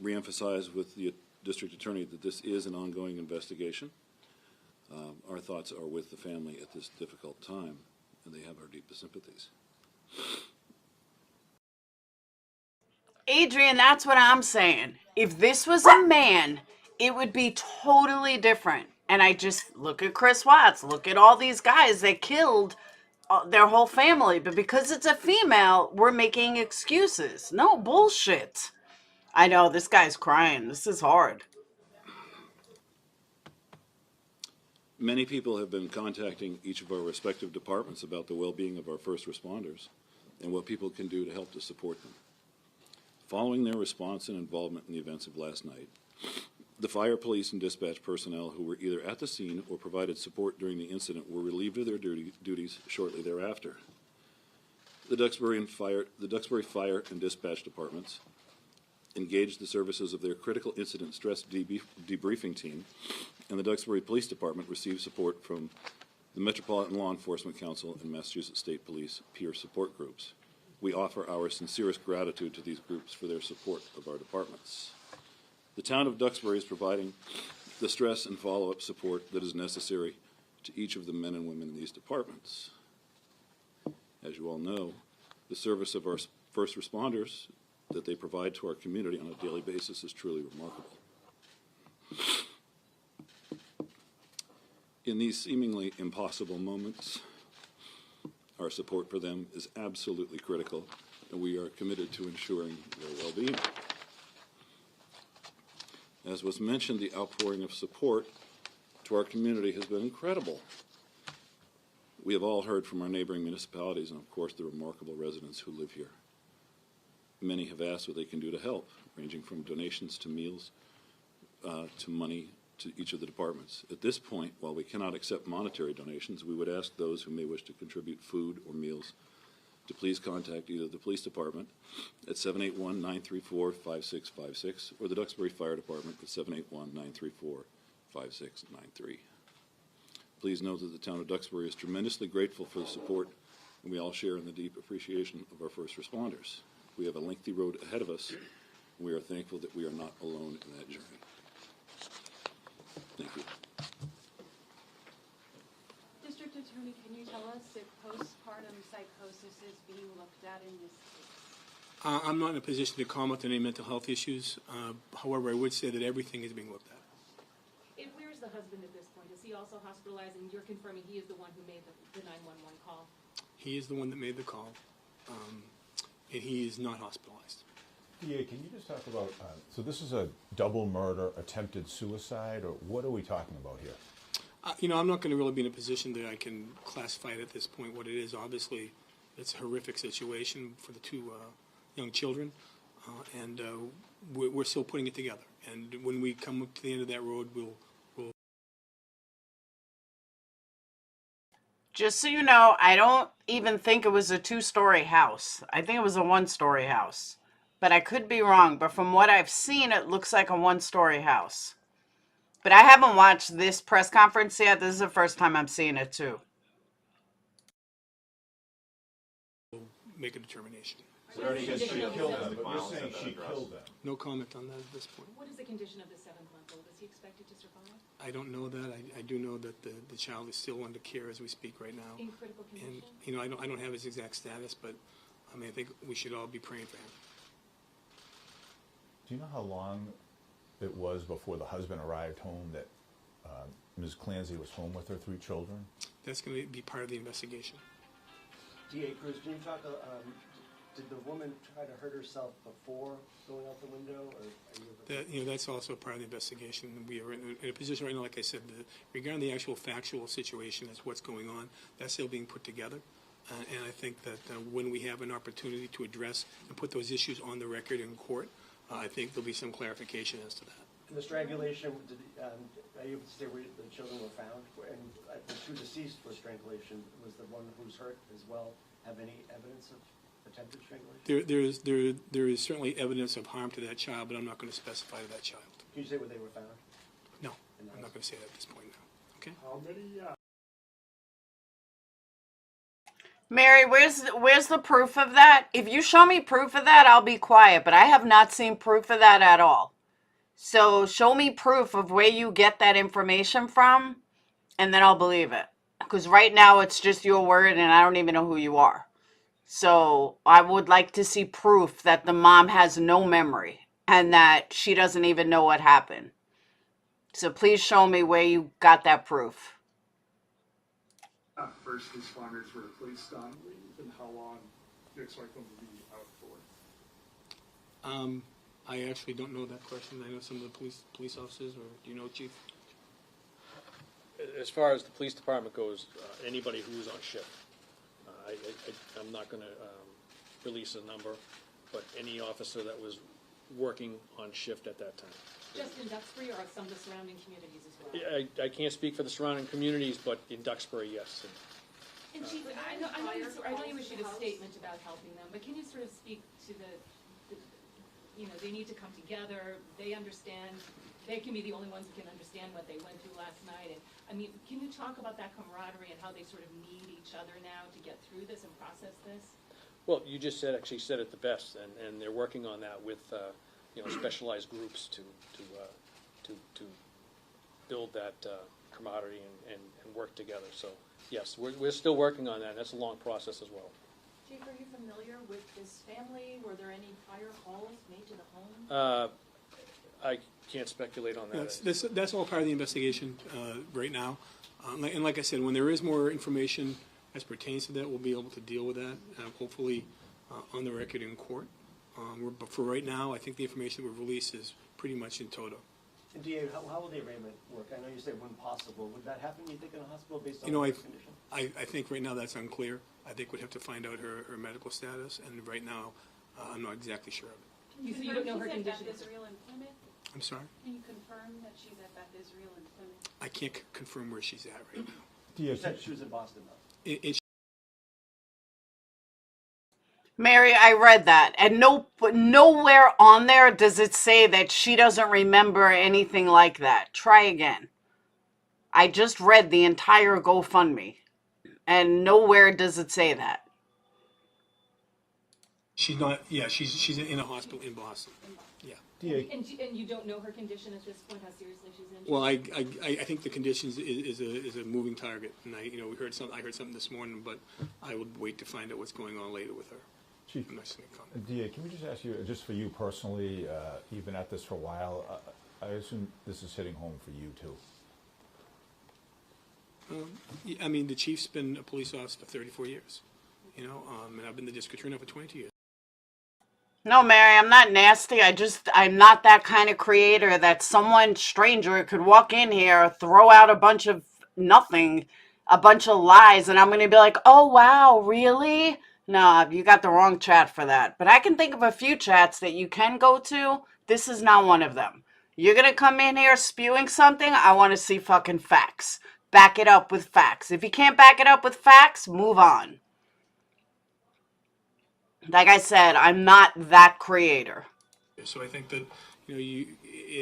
reemphasize with the district attorney that this is an ongoing investigation. Our thoughts are with the family at this difficult time, and they have our deepest sympathies. Adrian, that's what I'm saying. If this was a man, it would be totally different. And I just look at Chris Watts, look at all these guys that killed their whole family. But because it's a female, we're making excuses. No, bullshit. I know, this guy's crying. This is hard. Many people have been contacting each of our respective departments about the well-being of our first responders and what people can do to help to support them. Following their response and involvement in the events of last night, the fire, police, and dispatch personnel who were either at the scene or provided support during the incident were relieved of their duties shortly thereafter. The Duxbury Fire and Dispatch Departments engaged the services of their Critical Incident Stress Debriefing Team, and the Duxbury Police Department received support from the Metropolitan Law Enforcement Council and Massachusetts State Police peer support groups. We offer our sincerest gratitude to these groups for their support of our departments. The town of Duxbury is providing the stress and follow-up support that is necessary to each of the men and women in these departments. As you all know, the service of our first responders that they provide to our community on a daily basis is truly remarkable. In these seemingly impossible moments, our support for them is absolutely critical, and we are committed to ensuring their well-being. As was mentioned, the outpouring of support to our community has been incredible. We have all heard from our neighboring municipalities and, of course, the remarkable residents who live here. Many have asked what they can do to help, ranging from donations to meals to money to each of the departments. At this point, while we cannot accept monetary donations, we would ask those who may wish to contribute food or meals to please contact either the police department at 781-934-5656 or the Duxbury Fire Department at 781-934-5693. Please know that the town of Duxbury is tremendously grateful for the support, and we all share in the deep appreciation of our first responders. We have a lengthy road ahead of us, and we are thankful that we are not alone in that journey. Thank you. District Attorney, can you tell us if postpartum psychosis is being looked at in this case? I'm not in a position to comment on any mental health issues. However, I would say that everything is being looked at. Where's the husband at this point? Is he also hospitalized? And you're confirming he is the one who made the 911 call? He is the one that made the call, and he is not hospitalized. DA, can you just talk about, so this is a double murder, attempted suicide, or what are we talking about here? I'm not going to really be in a position that I can classify it at this point what it is. Obviously, it's a horrific situation for the two young children, and we're still putting it together. And when we come up to the end of that road, we'll Just so you know, I don't even think it was a 2-story house. I think it was a 1-story house. But I could be wrong. But from what I've seen, it looks like a 1-story house. But I haven't watched this press conference yet. This is the first time I'm seeing it, too. make a determination. Because she killed them, but you're saying she killed them. No comment on that at this point. What is the condition of the 7-month-old? Is he expected to survive? I don't know that. I do know that the child is still under care as we speak right now. In critical condition? And I don't have his exact status, but I think we should all be praying for him. Do you know how long it was before the husband arrived home that Ms. Clancy was home with her 3 children? That's going to be part of the investigation. DA Cruz, can you talk, did the woman try to hurt herself before going out the window, or are you... That's also part of the investigation. We are in a position right now, like I said, regarding the actual factual situation as what's going on, that's still being put together. And I think that when we have an opportunity to address and put those issues on the record in court, I think there'll be some clarification as to that. In the strangulation, are you able to say where the children were found? And the 2 deceased for strangulation, was the one who's hurt as well have any evidence of attempted strangulation? There is certainly evidence of harm to that child, but I'm not going to specify to that child. Can you say where they were found? No, I'm not going to say that at this point now. Okay? How many? Mary, where's the proof of that? If you show me proof of that, I'll be quiet, but I have not seen proof of that at all. So show me proof of where you get that information from, and then I'll believe it. Because right now it's just your word, and I don't even know who you are. So I would like to see proof that the mom has no memory and that she doesn't even know what happened. So please show me where you got that proof. First responders were placed on leave, and how long do you expect them to be out for? I actually don't know that question. I know some of the police officers, or do you know, Chief? As far as the police department goes, anybody who's on shift, I'm not going to release a number, but any officer that was working on shift at that time. Just in Duxbury, or some of the surrounding communities as well? I can't speak for the surrounding communities, but in Duxbury, yes. And Chief, I know you issued a statement about helping them, but can you sort of speak to they need to come together, they understand, they can be the only ones who can understand what they went through last night, and I mean, can you talk about that camaraderie and how they sort of need each other now to get through this and process this? Well, you just actually said it the best, and they're working on that with specialized groups to build that camaraderie and work together. So yes, we're still working on that. That's a long process as well. Chief, are you familiar with this family? Were there any prior calls made to the home? I can't speculate on that. That's all part of the investigation right now. And like I said, when there is more information as pertains to that, we'll be able to deal with that, hopefully on the record in court. But for right now, I think the information we've released is pretty much in toto. And DA, how will the arraignment work? I know you said when possible. Would that happen, you think, in a hospital based on her condition? I think right now that's unclear. I think we'd have to find out her medical status, and right now I'm not exactly sure of it. You don't know her condition? Beth Israel in Plymouth? I'm sorry? Can you confirm that she's at Beth Israel in Plymouth? I can't confirm where she's at right now. You said she was in Boston, though. Mary, I read that, and nowhere on there does it say that she doesn't remember anything like that. Try again. I just read the entire GoFundMe, and nowhere does it say that. She's not. Yeah, she's in a hospital in Boston. Yeah. And you don't know her condition at this point? How seriously she's injured? Well, I think the conditions is a moving target, and I heard something this morning, but I would wait to find out what's going on later with her. Chief, DA, can we just ask you, just for you personally, you've been at this for a while, I assume this is hitting home for you too? I mean, the chief's been a police officer for 34 years, and I've been the district attorney for 22 years. No, Mary, I'm not nasty. I'm not that kind of creator that someone stranger could walk in here, throw out a bunch of nothing, a bunch of lies, and I'm going to be like, oh, wow, really? No, you got the wrong chat for that. But I can think of a few chats that you can go to. This is not one of them. You're going to come in here spewing something, I want to see fucking facts. Back it up with facts. If you can't back it up with facts, move on. Like I said, I'm not that creator. So I think that, you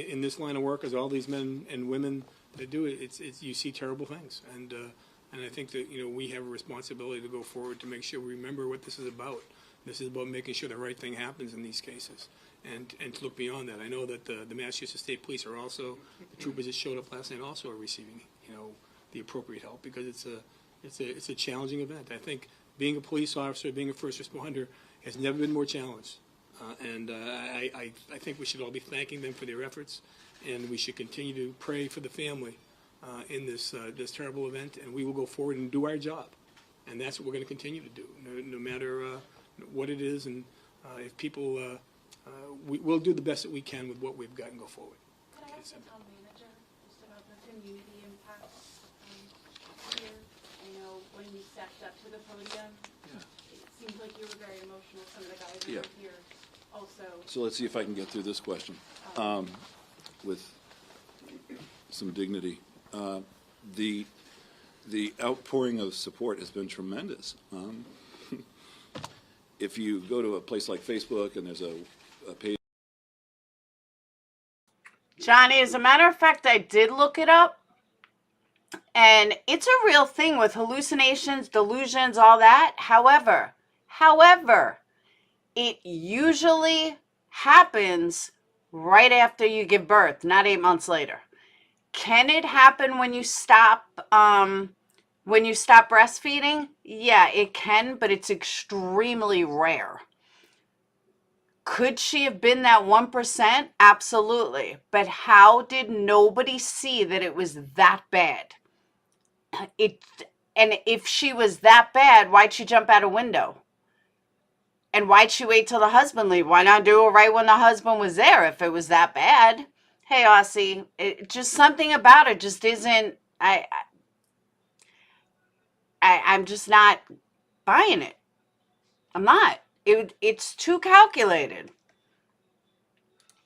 in this line of work, as all these men and women that do it, it's you see terrible things. And I think that, we have a responsibility to go forward to make sure we remember what this is about. This is about making sure the right thing happens in these cases, and to look beyond that. I know that the Massachusetts State Police are also, the troopers that showed up last night also are receiving, the appropriate help, because it's a challenging event. I think being a police officer, being a first responder, has never been more challenged. And I think we should all be thanking them for their efforts, and we should continue to pray for the family in this terrible event, and we will go forward and do our job. And that's what we're going to continue to do, no matter what it is. And if people, we'll do the best that we can with what we've got and go forward. Could I ask the town manager just about the community impact here? I know when you stepped up to the podium, it seemed like you were very emotional. Some of the guys that were here also. So let's see if I can get through this question with some dignity. The outpouring of support has been tremendous. If you go to a place like Facebook and there's a page. Johnny, as a matter of fact, I did look it up. And it's a real thing with hallucinations, delusions, all that. However, it usually happens right after you give birth, not 8 months later. Can it happen when you stop breastfeeding? Yeah, it can, but it's extremely rare. Could she have been that 1%? Absolutely. But how did nobody see that it was that bad? And if she was that bad, why'd she jump out a window? And why'd she wait till the husband leave? Why not do it right when the husband was there if it was that bad? Hey, Aussie, just something about it just isn't, I'm just not buying it. I'm not. It's too calculated.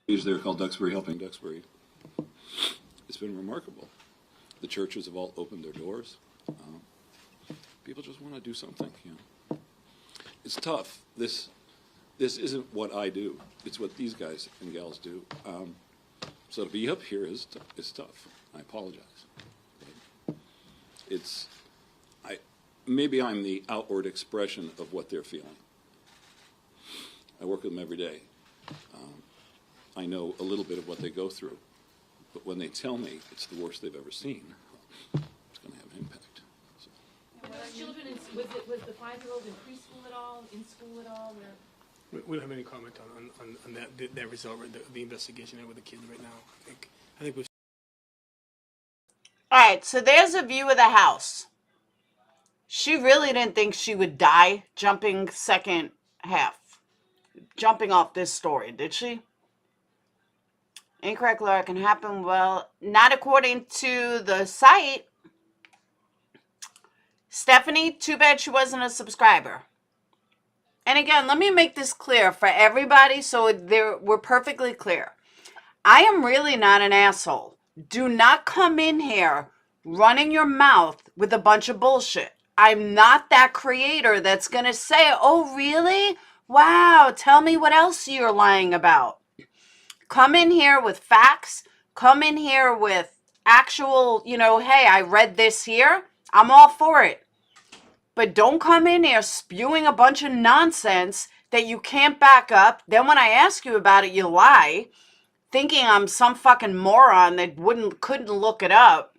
There called Duxbury Helping Duxbury. It's been remarkable. The churches have all opened their doors. People just want to do something. You know, it's tough. This isn't what I do. It's what these guys and gals do. So to be up here is tough. I apologize. But maybe I'm the outward expression of what they're feeling. I work with them every day. I know a little bit of what they go through. But when they tell me it's the worst they've ever seen, it's going to have an impact. So. Were those children, was the 5-year-old in preschool at all, in school at all? We don't have any comment on that result, the investigation with the kids right now. I think we've. All right, so there's a view of the house. She really didn't think she would die jumping off this story, did she? Incorrect lawyer can happen. Well, not according to the site. Stephanie, too bad she wasn't a subscriber. And again, let me make this clear for everybody so we're perfectly clear. I am really not an asshole. Do not come in here running your mouth with a bunch of bullshit. I'm not that creator that's going to say, oh, really? Wow, tell me what else you're lying about. Come in here with facts. Come in here with actual, hey, I read this here. I'm all for it. But don't come in here spewing a bunch of nonsense that you can't back up. Then when I ask you about it, you lie, thinking I'm some fucking moron that couldn't look it up.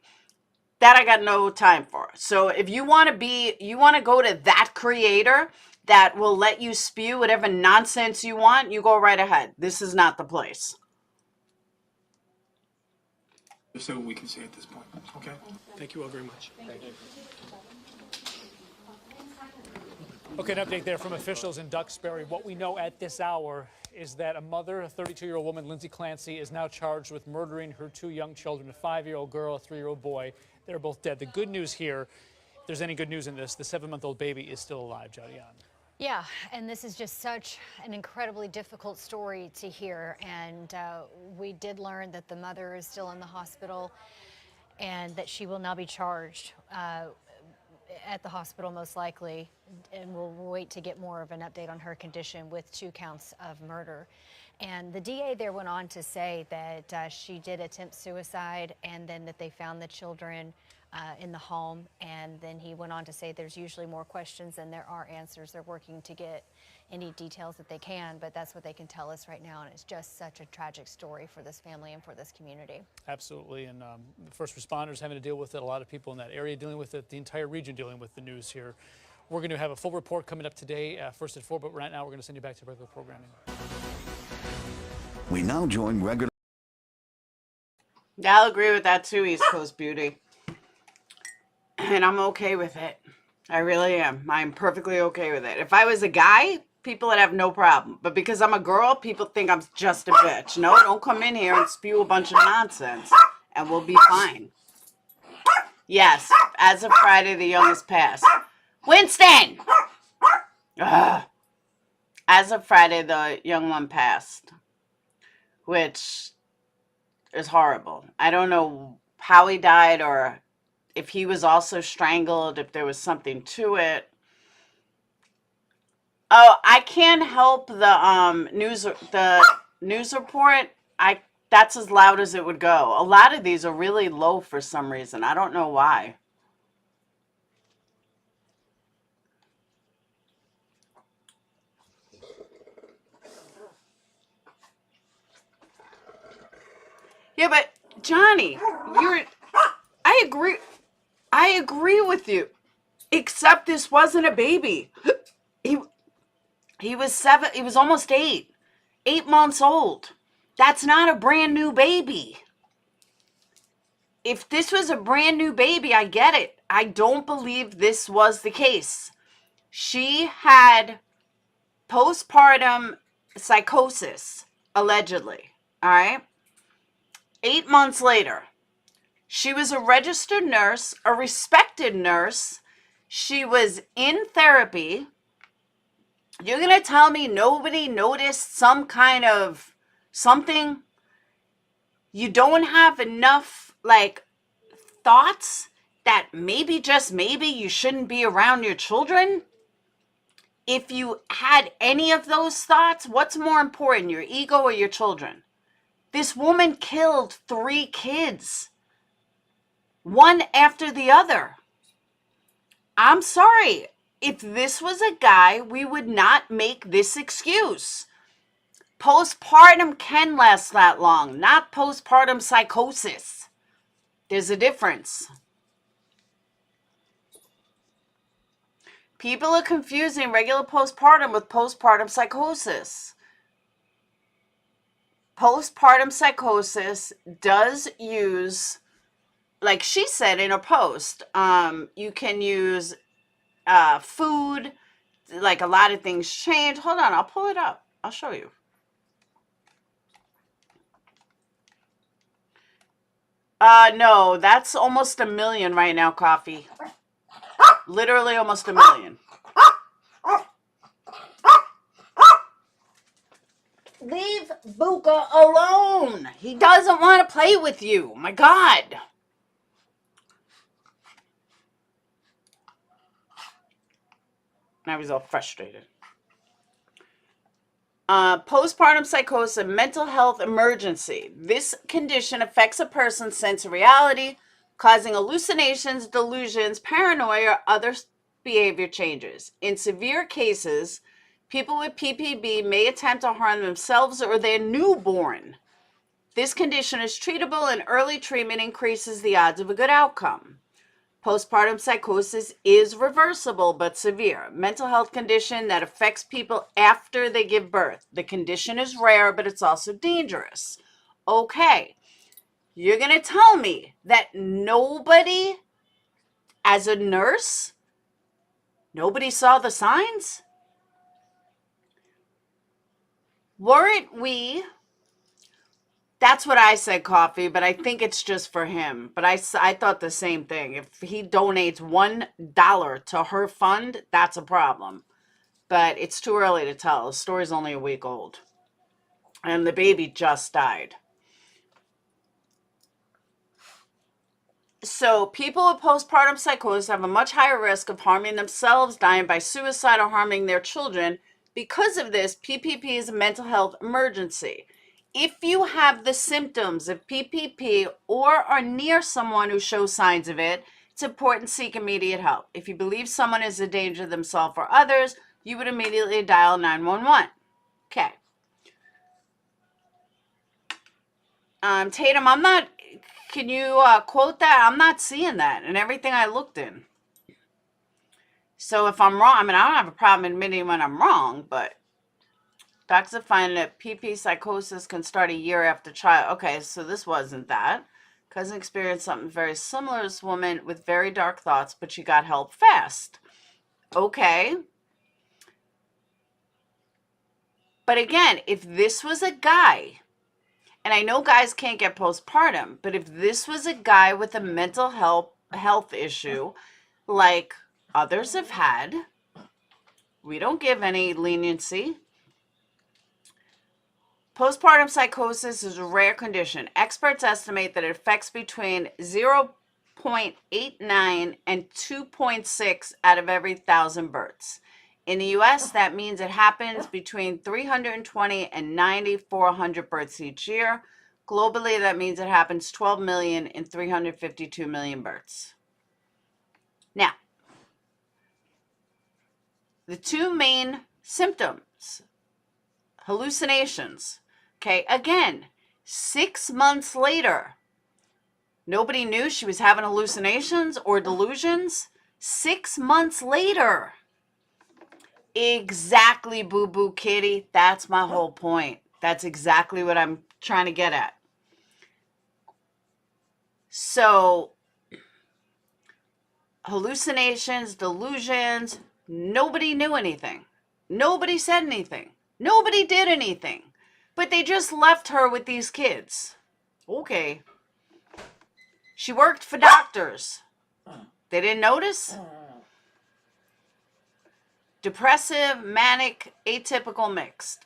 That I got no time for. So if you want to go to that creator that will let you spew whatever nonsense you want, you go right ahead. This is not the place. So we can say at this point. Okay. Thank you all very much. Thank you. Okay, an update there from officials in Duxbury. What we know at this hour is that a mother, a 32-year-old woman, Lindsay Clancy, is now charged with murdering her 2 young children, a 5-year-old girl, a 3-year-old boy. They're both dead. The good news here, if there's any good news in this, the 7-month-old baby is still alive, Jodian. Yeah, and this is just such an incredibly difficult story to hear. And we did learn that the mother is still in the hospital and that she will now be charged at the hospital most likely. And we'll wait to get more of an update on her condition with 2 counts of murder. And the DA there went on to say that she did attempt suicide and then that they found the children in the home. And then he went on to say there's usually more questions than there are answers. They're working to get any details that they can, but that's what they can tell us right now. And it's just such a tragic story for this family and for this community. Absolutely. And the first responders having to deal with it, a lot of people in that area dealing with it, the entire region dealing with the news here. We're going to have a full report coming up today, first at 4, but right now we're going to send you back to regular programming. We now join regular. Yeah, I'll agree with that too, East Coast Beauty. And I'm okay with it. I really am. I'm perfectly okay with it. If I was a guy, people would have no problem. But because I'm a girl, people think I'm just a bitch. No, don't come in here and spew a bunch of nonsense. And we'll be fine. Yes, as of Friday, the youngest passed. Winston! Ugh. As of Friday, the young one passed. Which is horrible. I don't know how he died or if he was also strangled, if there was something to it. Oh, I can't help the news report. That's as loud as it would go. A lot of these are really low for some reason. I don't know why. Yeah, but Johnny, I agree with you. Except this wasn't a baby. He was 7, he was almost 8. 8 months old. That's not a brand new baby. If this was a brand new baby, I get it. I don't believe this was the case. She had postpartum psychosis, allegedly. All right? 8 months later, she was a registered nurse, a respected nurse. She was in therapy. You're going to tell me nobody noticed some kind of something? You don't have enough, thoughts that maybe, just maybe, you shouldn't be around your children? If you had any of those thoughts, what's more important, your ego or your children? This woman killed 3 kids, one after the other. I'm sorry. If this was a guy, we would not make this excuse. Postpartum can last that long, not postpartum psychosis. There's a difference. People are confusing regular postpartum with postpartum psychosis. Postpartum psychosis does use, like she said in her post, you can use food, like a lot of things change. Hold on, I'll pull it up. I'll show you. No, that's almost 1 million right now, Coffee. Literally almost 1 million. Leave Buka alone. He doesn't want to play with you. My God. Now he's all frustrated. Postpartum psychosis, a mental health emergency. This condition affects a person's sense of reality, causing hallucinations, delusions, paranoia, or other behavior changes. In severe cases, people with PPB may attempt to harm themselves or their newborn. This condition is treatable, and early treatment increases the odds of a good outcome. Postpartum psychosis is reversible but severe. Mental health condition that affects people after they give birth. The condition is rare, but it's also dangerous. Okay, you're going to tell me that nobody, as a nurse, nobody saw the signs? Weren't we... That's what I said, Coffee, but I think it's just for him. But I thought the same thing. If he donates $1 to her fund, that's a problem. But it's too early to tell. The story's only a week old. And the baby just died. So people with postpartum psychosis have a much higher risk of harming themselves, dying by suicide, or harming their children. Because of this, PPP is a mental health emergency. If you have the symptoms of PPP or are near someone who shows signs of it, it's important to seek immediate help. If you believe someone is a danger to themselves or others, you would immediately dial 911. Okay. Tatum, I'm not, can you quote that? I'm not seeing that in everything I looked in. So if I'm wrong, I mean, I don't have a problem admitting when I'm wrong, but Doctors have found that PP psychosis can start a year after child. Okay, so this wasn't that. Cousin experienced something very similar to this woman with very dark thoughts, but she got help fast. Okay. But again, if this was a guy, and I know guys can't get postpartum, but if this was a guy with a mental health issue like others have had, we don't give any leniency. Postpartum psychosis is a rare condition. Experts estimate that it affects between 0.89 and 2.6 out of every 1,000 births. In the U.S., that means it happens between 320 and 9,400 births each year. Globally, that means it happens 12 million in 352 million births. Now, the two main symptoms, hallucinations. Okay, again, 6 months later, nobody knew she was having hallucinations or delusions. 6 months later. Exactly, boo-boo kitty. That's my whole point. That's exactly what I'm trying to get at. So, hallucinations, delusions, nobody knew anything. Nobody said anything. Nobody did anything. But they just left her with these kids. Okay. She worked for doctors. They didn't notice? Depressive, manic, atypical, mixed.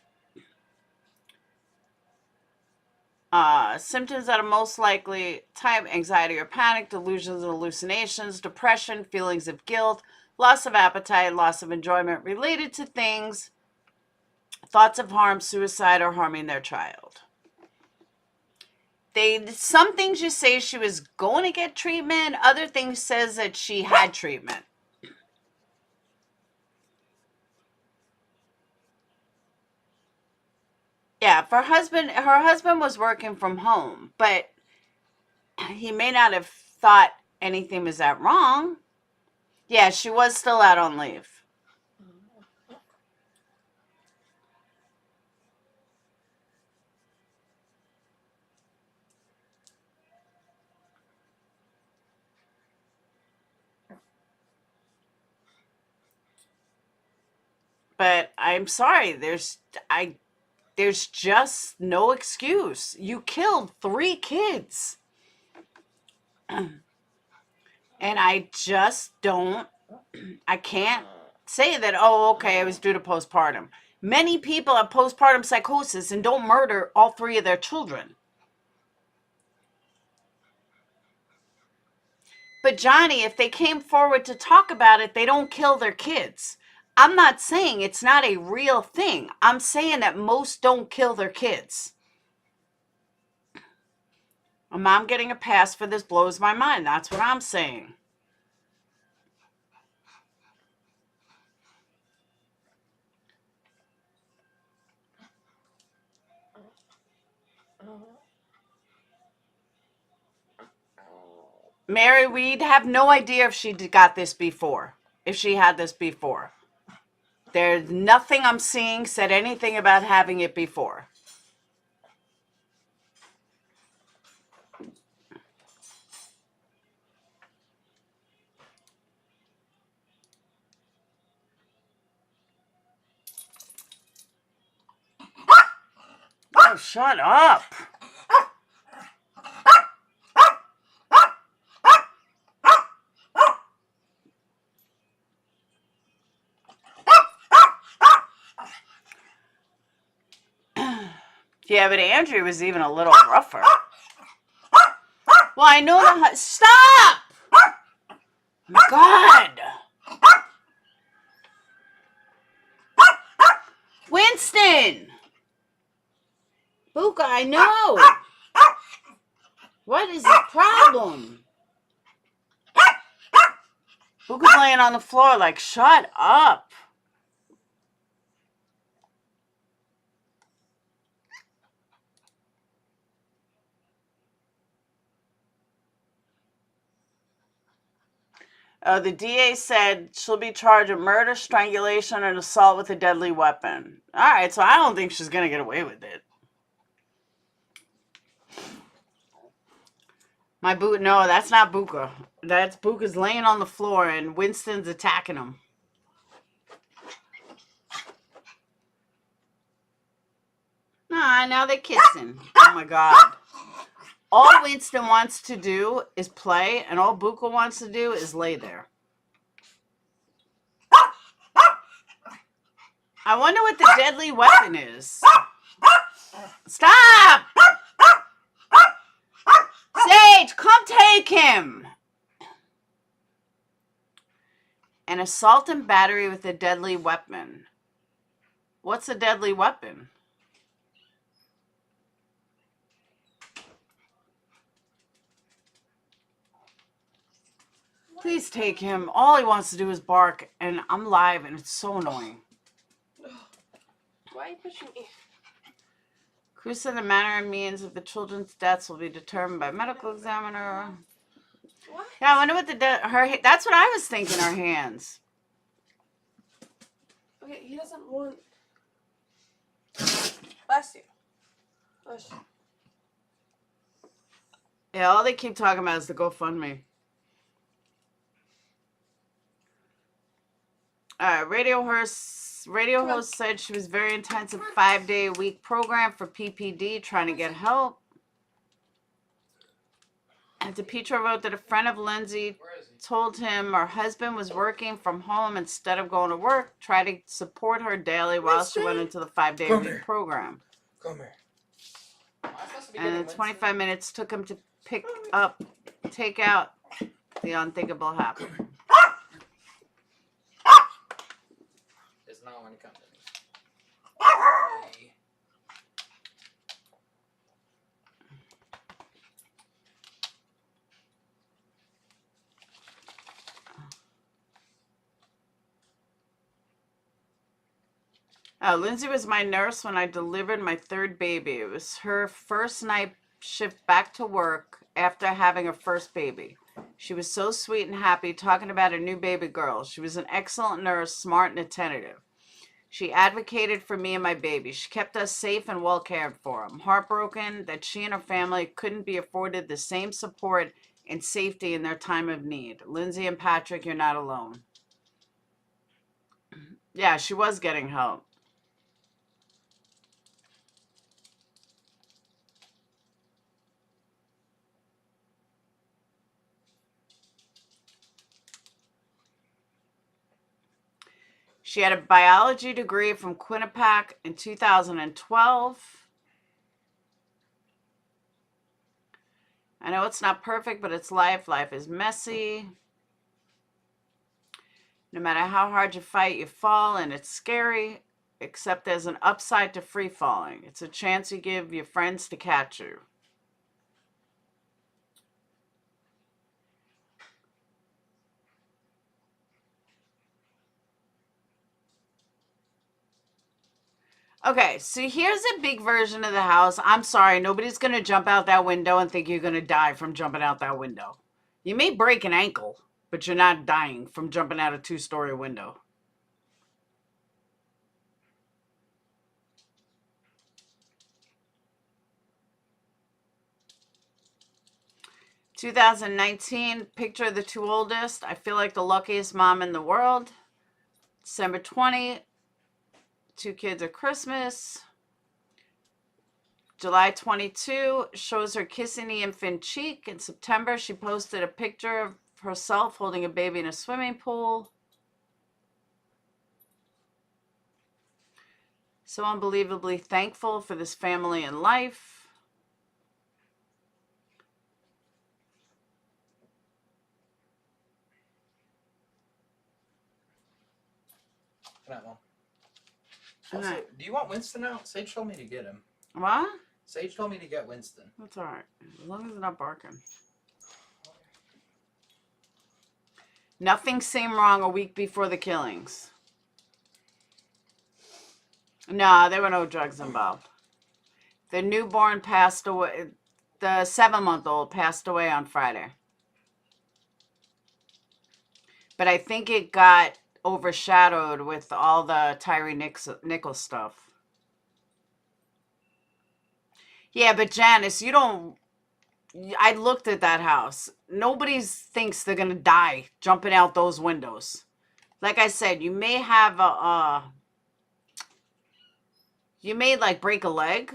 Symptoms that are most likely type: anxiety or panic, delusions and hallucinations, depression, feelings of guilt, loss of appetite, loss of enjoyment related to things, thoughts of harm, suicide, or harming their child. Some things you say she was going to get treatment, other things says that she had treatment. Yeah, her husband was working from home, but he may not have thought anything was that wrong. Yeah, she was still out on leave. But I'm sorry, there's just no excuse. You killed 3 kids. And I can't say that, oh, okay, it was due to postpartum. Many people have postpartum psychosis and don't murder all 3 of their children. But Johnny, if they came forward to talk about it, they don't kill their kids. I'm not saying it's not a real thing. I'm saying that most don't kill their kids. A mom getting a pass for this blows my mind. That's what I'm saying. Mary, we'd have no idea if she got this before, if she had this before. There's nothing I'm seeing said anything about having it before. Oh, shut up. Yeah, but Andrew was even a little rougher. Well, I know the... Stop! Oh my God. Winston! Buka, I know. What is the problem? Buka's laying on the floor like, shut up. The DA said she'll be charged with murder, strangulation, and assault with a deadly weapon. All right, so I don't think she's going to get away with it. No, that's not Buka. That's Buka's laying on the floor and Winston's attacking him. Nah, now they're kissing. Oh my God. All Winston wants to do is play, and all Buka wants to do is lay there. I wonder what the deadly weapon is. Stop! Sage, come take him! An assault and battery with a deadly weapon. What's a deadly weapon? Please take him. All he wants to do is bark, and I'm live, and it's so annoying. Why are you pushing me? Crew said the manner and means of the children's deaths will be determined by medical examiner. What? Yeah, I wonder what that's what I was thinking, her hands. Okay, he doesn't want... Bless you. Bless you. Yeah, all they keep talking about is the GoFundMe. Radio host said she was very intensive 5-day-a-week program for PPD, trying to get help. And DePietro wrote that a friend of Lindsay told him her husband was working from home instead of going to work, tried to support her daily while she went into the 5-day-a-week program. Come here. And the 25 minutes took him to take out the unthinkable happened. It's not when it comes to me. Lindsay was my nurse when I delivered my third baby. It was her first night shift back to work after having her first baby. She was so sweet and happy talking about her new baby girl. She was an excellent nurse, smart and attentive. She advocated for me and my baby. She kept us safe and well cared for. I'm heartbroken that she and her family couldn't be afforded the same support and safety in their time of need. Lindsay and Patrick, you're not alone. Yeah, she was getting help. She had a biology degree from Quinnipiac in 2012. I know it's not perfect, but it's life. Life is messy. No matter how hard you fight, you fall, and it's scary, except there's an upside to free falling. It's a chance you give your friends to catch you. Okay, so here's a big version of the house. I'm sorry, nobody's going to jump out that window and think you're going to die from jumping out that window. You may break an ankle, but you're not dying from jumping out a 2-story window. (2019) picture of the two oldest. I feel like the luckiest mom in the world. December 20. 2 kids at Christmas. July 22 shows her kissing the infant cheek. In September, she posted a picture of herself holding a baby in a swimming pool. So unbelievably thankful for this family and life. Good night, Mom. Also, do you want Winston out? Sage told me to get him. What? Sage told me to get Winston. That's all right. As long as it's not barking. Nothing seemed wrong a week before the killings. No, there were no drugs involved. The newborn passed away. The 7-month-old passed away on Friday. But I think it got overshadowed with all the Tyree Nichols stuff. Yeah, but Janice, you don't. I looked at that house. Nobody thinks they're gonna die jumping out those windows. Like I said, you may have you may like break a leg,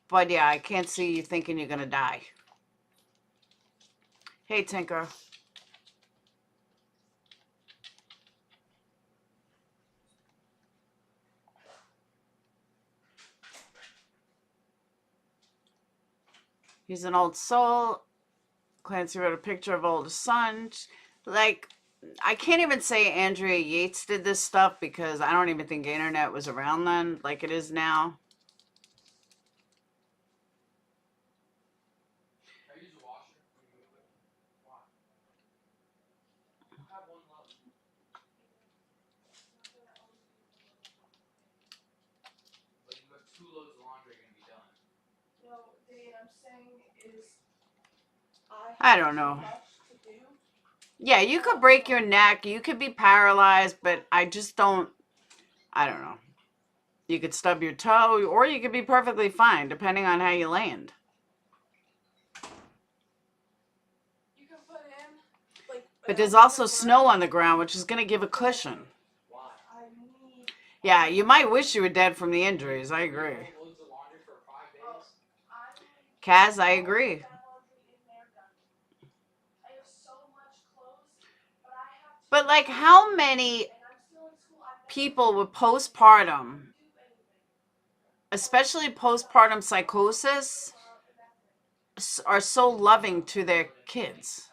but yeah, I can't see you thinking you're gonna die. Hey, Tinker. He's an old soul. Clancy wrote a picture of oldest son. Like, I can't even say Andrea Yates did this stuff because I don't even think the internet was around then like it is now. I don't know. Yeah, you could break your neck, you could be paralyzed, but I just don't, I don't know. You could stub your toe, or you could be perfectly fine, depending on how you land. But there's also snow on the ground, which is going to give a cushion. Yeah, you might wish you were dead from the injuries. I agree. Kaz, I agree. But like, how many people with postpartum, especially postpartum psychosis, are so loving to their kids?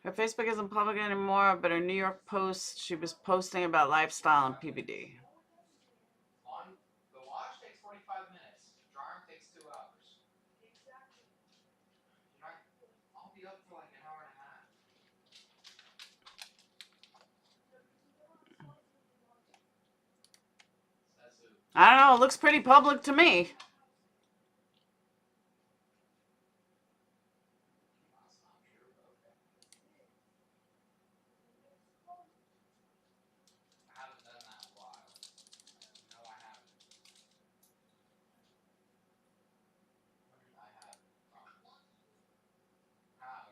Her Facebook isn't public anymore, but her New York Post, she was posting about lifestyle and PPD. The wash takes 45 minutes. Drying takes 2 hours. I'll be up for like an hour and a half. I don't know. It looks pretty public to me.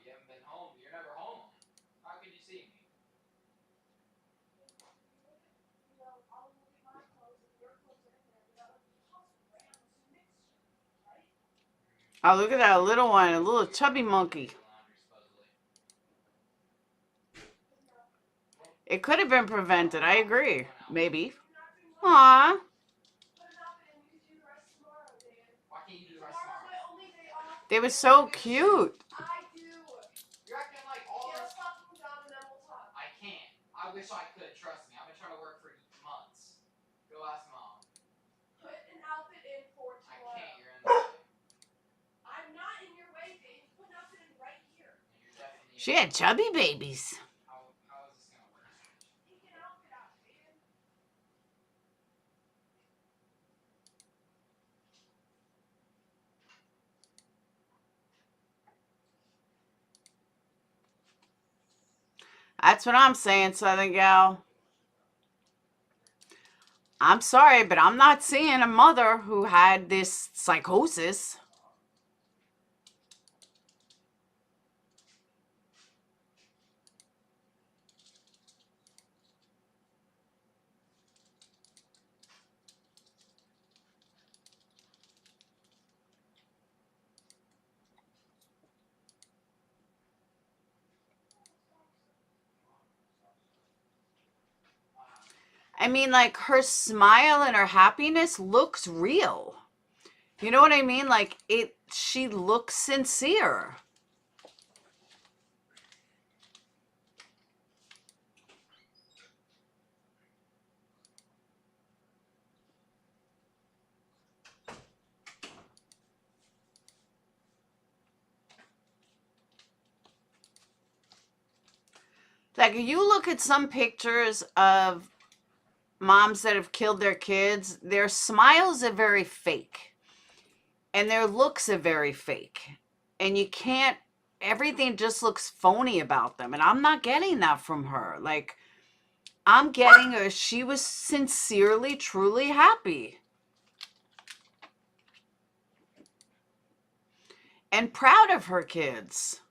You haven't been home. You're never home. How could you see me? Oh, look at that little one, a little chubby monkey. It could have been prevented. I agree. Maybe. Aww. They were so cute. I can't. I wish I could. Trust me. I've been trying to work for months. Go ask mom. Put an outfit in for tomorrow. I can't. You're in the way. I'm not in your way, Dave. Put an outfit in right here. She had chubby babies. How is this going to work? Take an outfit out, Dave. That's what I'm saying, Southern Gal. I'm sorry, but I'm not seeing a mother who had this psychosis. I mean, like, her smile and her happiness looks real. You know what I mean? Like, she looks sincere. Like, if you look at some pictures of moms that have killed their kids, their smiles are very fake. and their looks are very fake. And you can't, everything just looks phony about them. And I'm not getting that from her. Like, I'm getting her, she was sincerely, truly happy. And proud of her kids.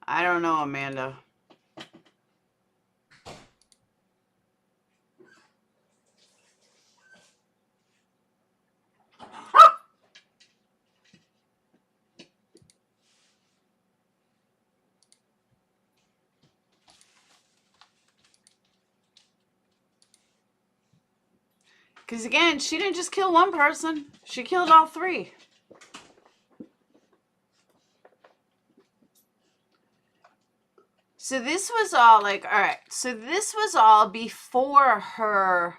I don't know, Amanda. Because again, she didn't just kill one person. She killed all three. So this was all like, all right. So this was all before her,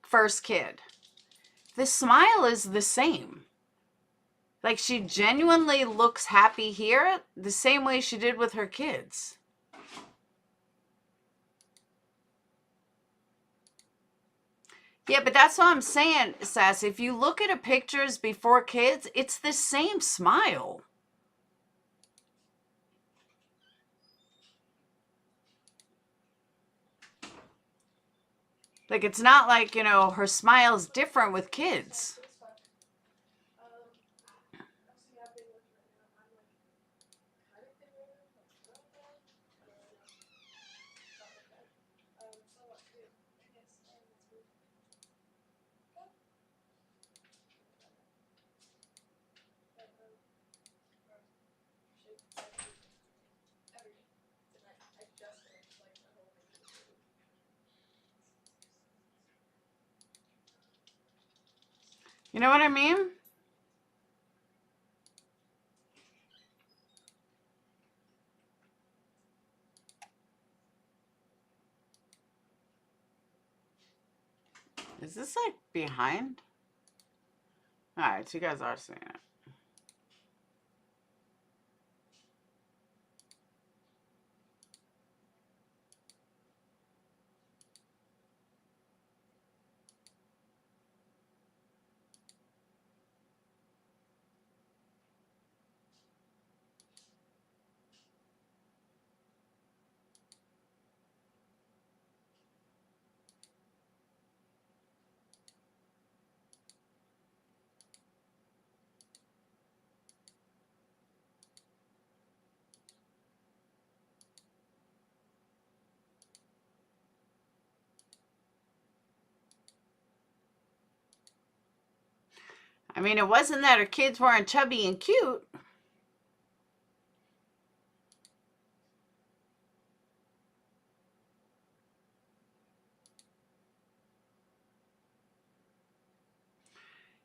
first kid. The smile is the same. Like, she genuinely looks happy here the same way she did with her kids. Yeah, but that's what I'm saying, Sass. If you look at her pictures before kids, it's the same smile. Like, it's not like, you know, her smile's different with kids. You know what I mean? Is this like behind? All right, so you guys are seeing it. I mean, it wasn't that her kids weren't chubby and cute.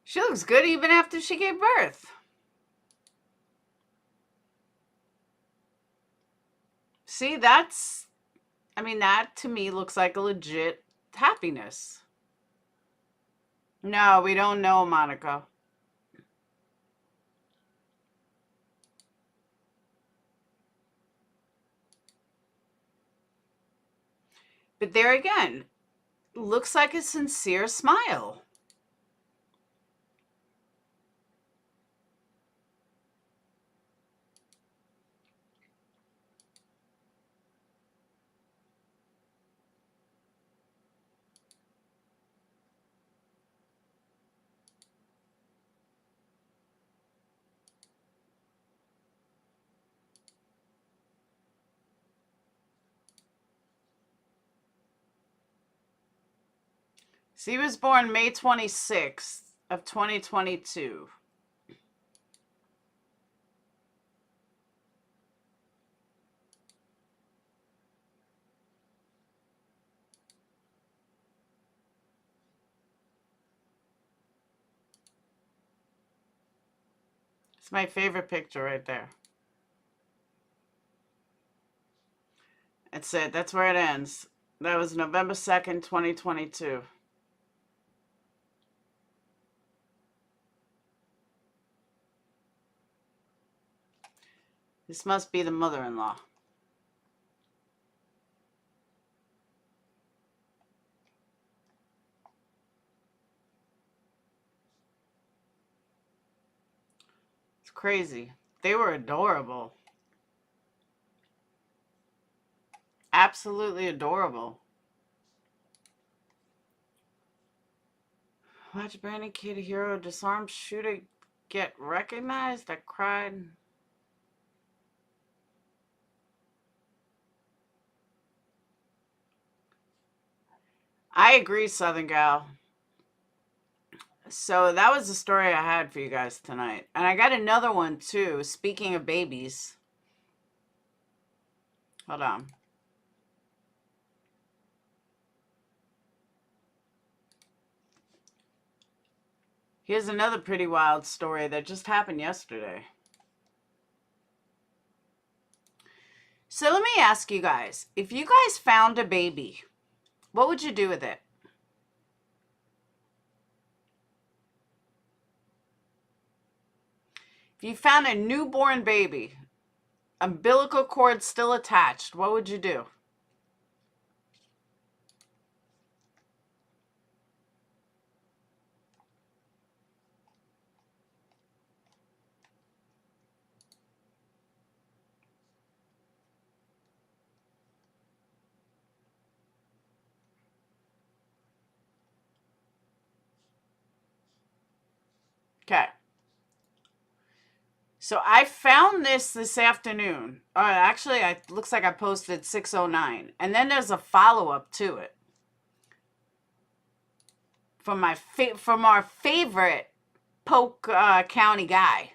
She looks good even after she gave birth. See, that's, I mean, that to me looks like a legit happiness. No, we don't know, Monica. But there again, looks like a sincere smile. So he was born May 26th of 2022. It's my favorite picture right there. That's it. That's where it ends. That was November 2nd, 2022. This must be the mother-in-law. It's crazy. They were adorable. Absolutely adorable. Watch Brandon Kid Hero disarmed shooter get recognized? I cried. I agree, Southern Gal. So that was the story I had for you guys tonight. And I got another one too. Speaking of babies. Hold on. Here's another pretty wild story that just happened yesterday. So let me ask you guys, if you guys found a baby, what would you do with it? If you found a newborn baby, umbilical cord still attached, what would you do? Okay. So I found this afternoon. Actually, it looks like I posted 6:09. And then there's a follow-up to it. From our favorite Polk County guy.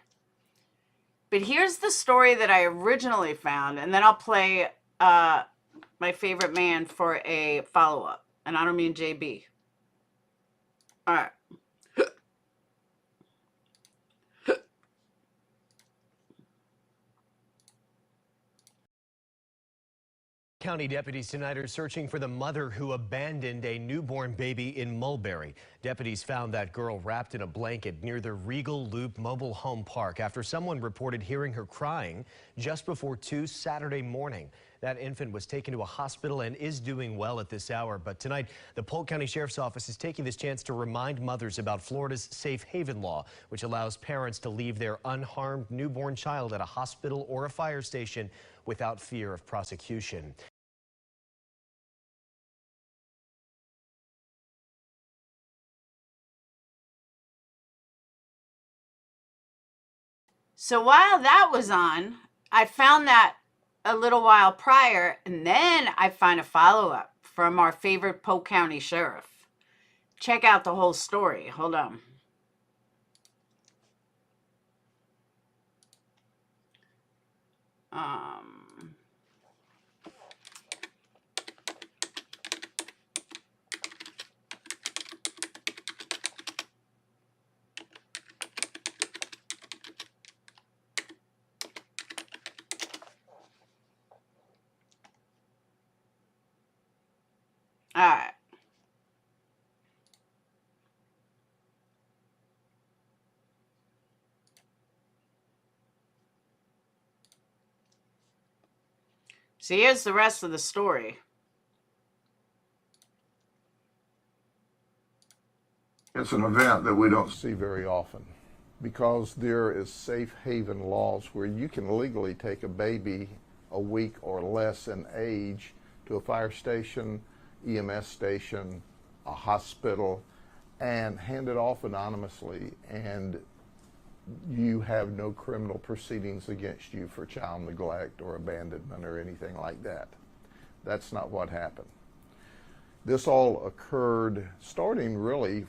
But here's the story that I originally found, and then I'll play my favorite man for a follow-up. And I don't mean JB. All right. County deputies tonight are searching for the mother who abandoned a newborn baby in Mulberry. Deputies found that girl wrapped in a blanket near the Regal Loop Mobile Home Park after someone reported hearing her crying just before 2 Saturday morning. That infant was taken to a hospital and is doing well at this hour. But tonight, the Polk County Sheriff's Office is taking this chance to remind mothers about Florida's safe haven law, which allows parents to leave their unharmed newborn child at a hospital or a fire station without fear of prosecution. So while that was on, I found that a little while prior, and then I find a follow-up from our favorite Polk County Sheriff. Check out the whole story. Hold on. All right. So here's the rest of the story. It's an event that we don't see very often because there is safe haven laws where you can legally take a baby a week or less in age to a fire station, EMS station, a hospital, and hand it off anonymously, and you have no criminal proceedings against you for child neglect or abandonment or anything like that. That's not what happened. This all occurred starting really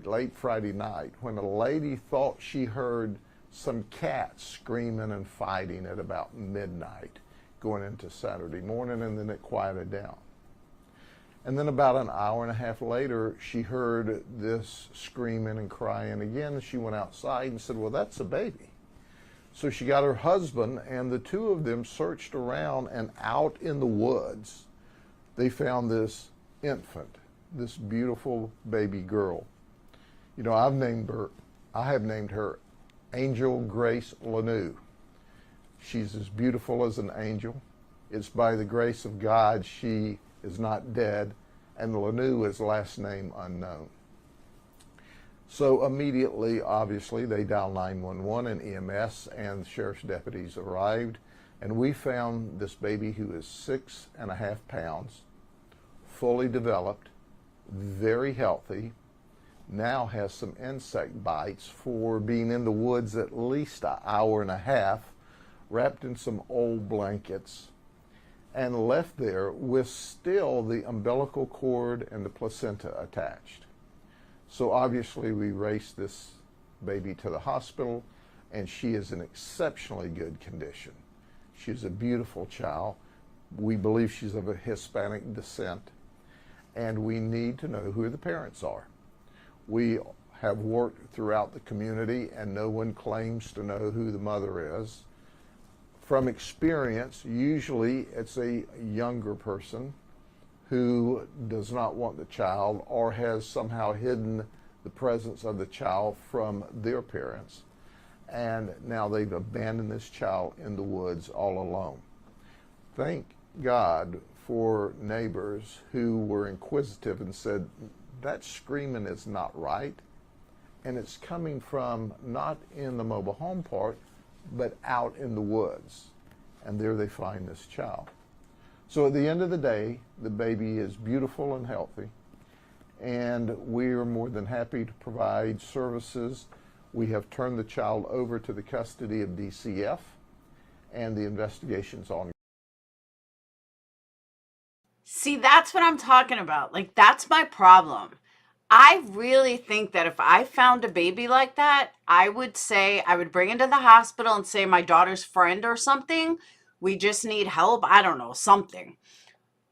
late Friday night when a lady thought she heard some cats screaming and fighting at about midnight going into Saturday morning, and then it quieted down. And then about an hour and a half later, she heard this screaming and crying again, and she went outside and said, well, that's a baby. So she got her husband, and the two of them searched around, and out in the woods, they found this infant, this beautiful baby girl. You know, I have named her Angel Grace Lanou. She's as beautiful as an angel. It's by the grace of God she is not dead, and Lanu is last name unknown. So immediately, obviously, they dialed 911 and EMS, and sheriff's deputies arrived, and we found this baby who is 6.5 pounds, fully developed, very healthy, now has some insect bites for being in the woods at least an hour and a half, wrapped in some old blankets, and left there with still the umbilical cord and the placenta attached. So obviously we raced this baby to the hospital, and she is in exceptionally good condition. She's a beautiful child. We believe she's of a Hispanic descent, and we need to know who the parents are. We have worked throughout the community, and no one claims to know who the mother is. From experience, usually it's a younger person who does not want the child or has somehow hidden the presence of the child from their parents. And now they've abandoned this child in the woods all alone. Thank God for neighbors who were inquisitive and said, that screaming is not right, and it's coming from not in the mobile home park, but out in the woods. And there they find this child. So at the end of the day, the baby is beautiful and healthy, and we are more than happy to provide services. We have turned the child over to the custody of DCF, and the investigation's on. See, that's what I'm talking about. Like, that's my problem. I really think that if I found a baby like that, I would bring it to the hospital and say my daughter's friend or something. We just need help. I don't know, something.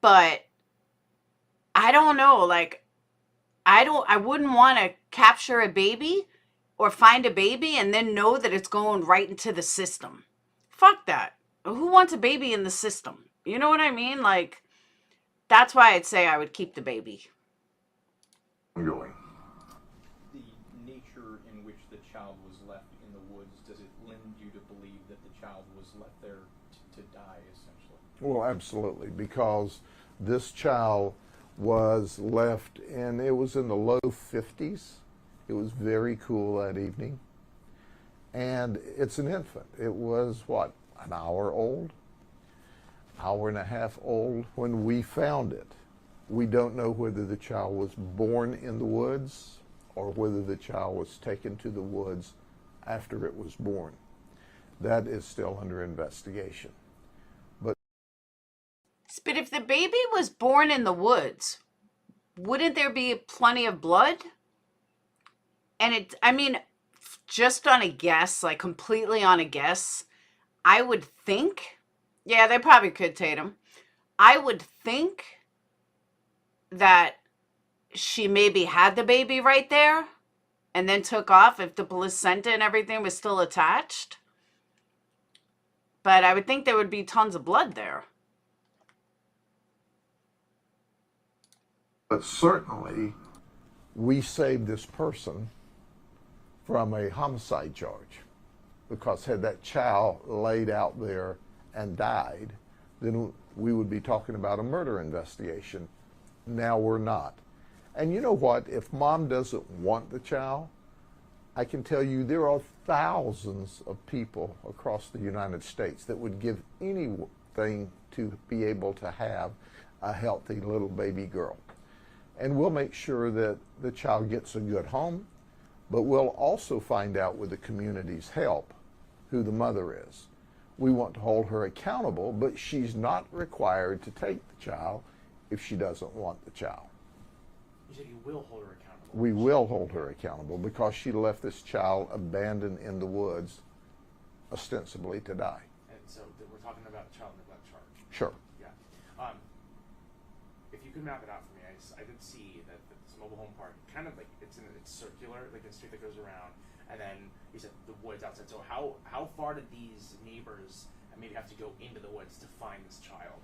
But I don't know, like, I wouldn't want to capture a baby or find a baby and then know that it's going right into the system. Fuck that. Who wants a baby in the system? You know what I mean? Like, that's why I'd say I would keep the baby. Ongoing. The nature in which the child was left in the woods, does it lend you to believe that the child was left there to die, essentially? Well, absolutely, because this child was left, and it was in the low 50s. It was very cool that evening. And it's an infant. It was, what, an hour old? Hour and a half old when we found it. We don't know whether the child was born in the woods or whether the child was taken to the woods after it was born. That is still under investigation. But if the baby was born in the woods, wouldn't there be plenty of blood? And just on a guess, like completely on a guess, I would think, yeah, they probably could take him. I would think that she maybe had the baby right there and then took off if the placenta and everything was still attached. But I would think there would be tons of blood there. But certainly, we saved this person from a homicide charge, because had that child laid out there and died, then we would be talking about a murder investigation. Now we're not. And you know what? If mom doesn't want the child, I can tell you there are thousands of people across the United States that would give anything to be able to have a healthy little baby girl. And we'll make sure that the child gets a good home, but we'll also find out with the community's help who the mother is. We want to hold her accountable, but she's not required to take the child if she doesn't want the child. You said you will hold her accountable. We will hold her accountable because she left this child abandoned in the woods, ostensibly to die. And so we're talking about child neglect charge. Sure. Yeah. If you could map it out for me, I did see that this mobile home park, kind of like it's circular, like a street that goes around, and then you said the woods outside. So how far did these neighbors maybe have to go into the woods to find this child?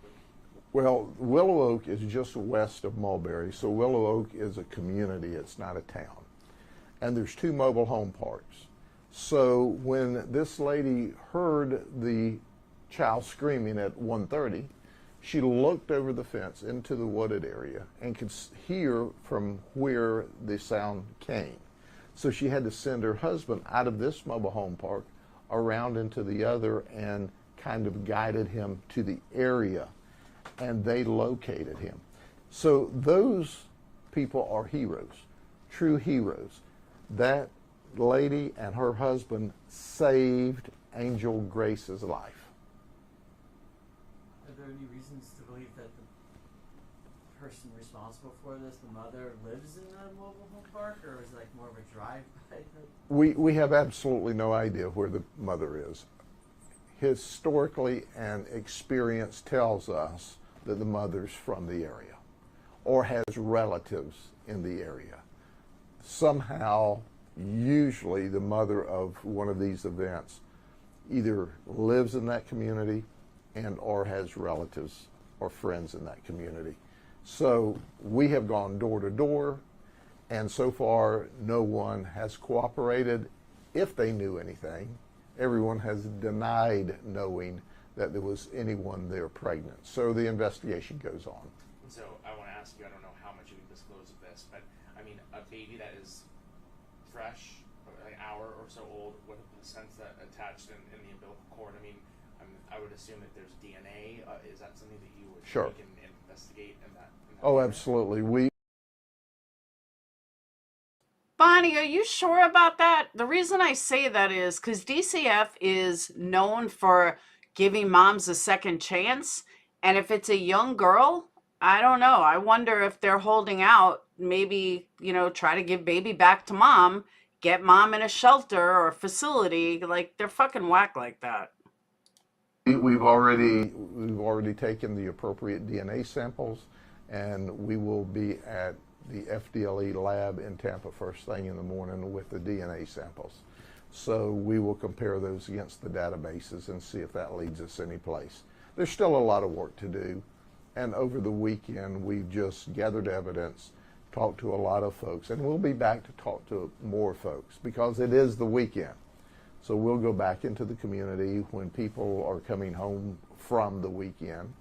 Well, Willow Oak is just west of Mulberry, so Willow Oak is a community, it's not a town. And there's 2 mobile home parks. So when this lady heard the child screaming at 1:30, she looked over the fence into the wooded area and could hear from where the sound came. So she had to send her husband out of this mobile home park around into the other and kind of guided him to the area, and they located him. So those people are heroes, true heroes. That lady and her husband saved Angel Grace's life. Are there any reasons to believe that the person responsible for this, the mother, lives in the mobile home park, or is it like more of a drive-by? We have absolutely no idea where the mother is. Historically, and experience tells us that the mother's from the area or has relatives in the area. Somehow, usually the mother of one of these events either lives in that community and or has relatives or friends in that community. So we have gone door to door, and so far no one has cooperated. If they knew anything, everyone has denied knowing that there was anyone there pregnant. So the investigation goes on. And so I want to ask you, I don't know how much you can disclose of this, but I mean, a baby that is fresh, an hour or so old, with the sense that attached in the umbilical cord, I mean, I would assume that there's DNA. Is that something that you would Sure. take and investigate in that Oh, manner? absolutely. Bonnie, are you sure about that? The reason I say that is because DCF is known for giving moms a second chance. And if it's a young girl, I don't know. I wonder if they're holding out, maybe, try to give baby back to mom, get mom in a shelter or a facility. Like, they're fucking whack like that. We've already taken the appropriate DNA samples, and we will be at the FDLE lab in Tampa first thing in the morning with the DNA samples. So we will compare those against the databases and see if that leads us any place. There's still a lot of work to do, and over the weekend we've just gathered evidence, talked to a lot of folks, and we'll be back to talk to more folks because it is the weekend. So we'll go back into the community when people are coming home from the weekend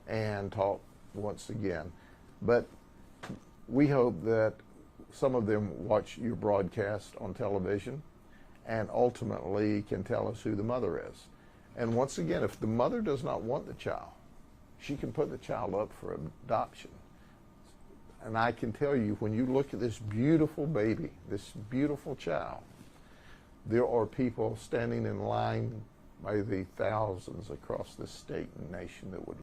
and talk once again. But we hope that some of them watch your broadcast on television and ultimately can tell us who the mother is. And once again, if the mother does not want the child, she can put the child up for adoption. And I can tell you, when you look at this beautiful baby, this beautiful child, there are people standing in line by the thousands across this state and nation that would.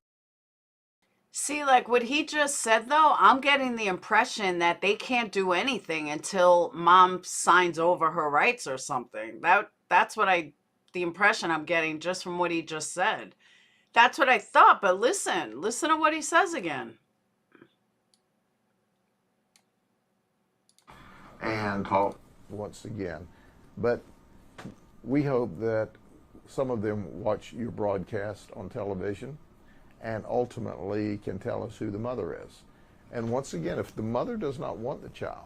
See, like what he just said, though, I'm getting the impression that they can't do anything until mom signs over her rights or something. That's what the impression I'm getting just from what he just said. That's what I thought, but listen to what he says again. And talk once again. But we hope that some of them watch your broadcast on television and ultimately can tell us who the mother is. And once again, if the mother does not want the child,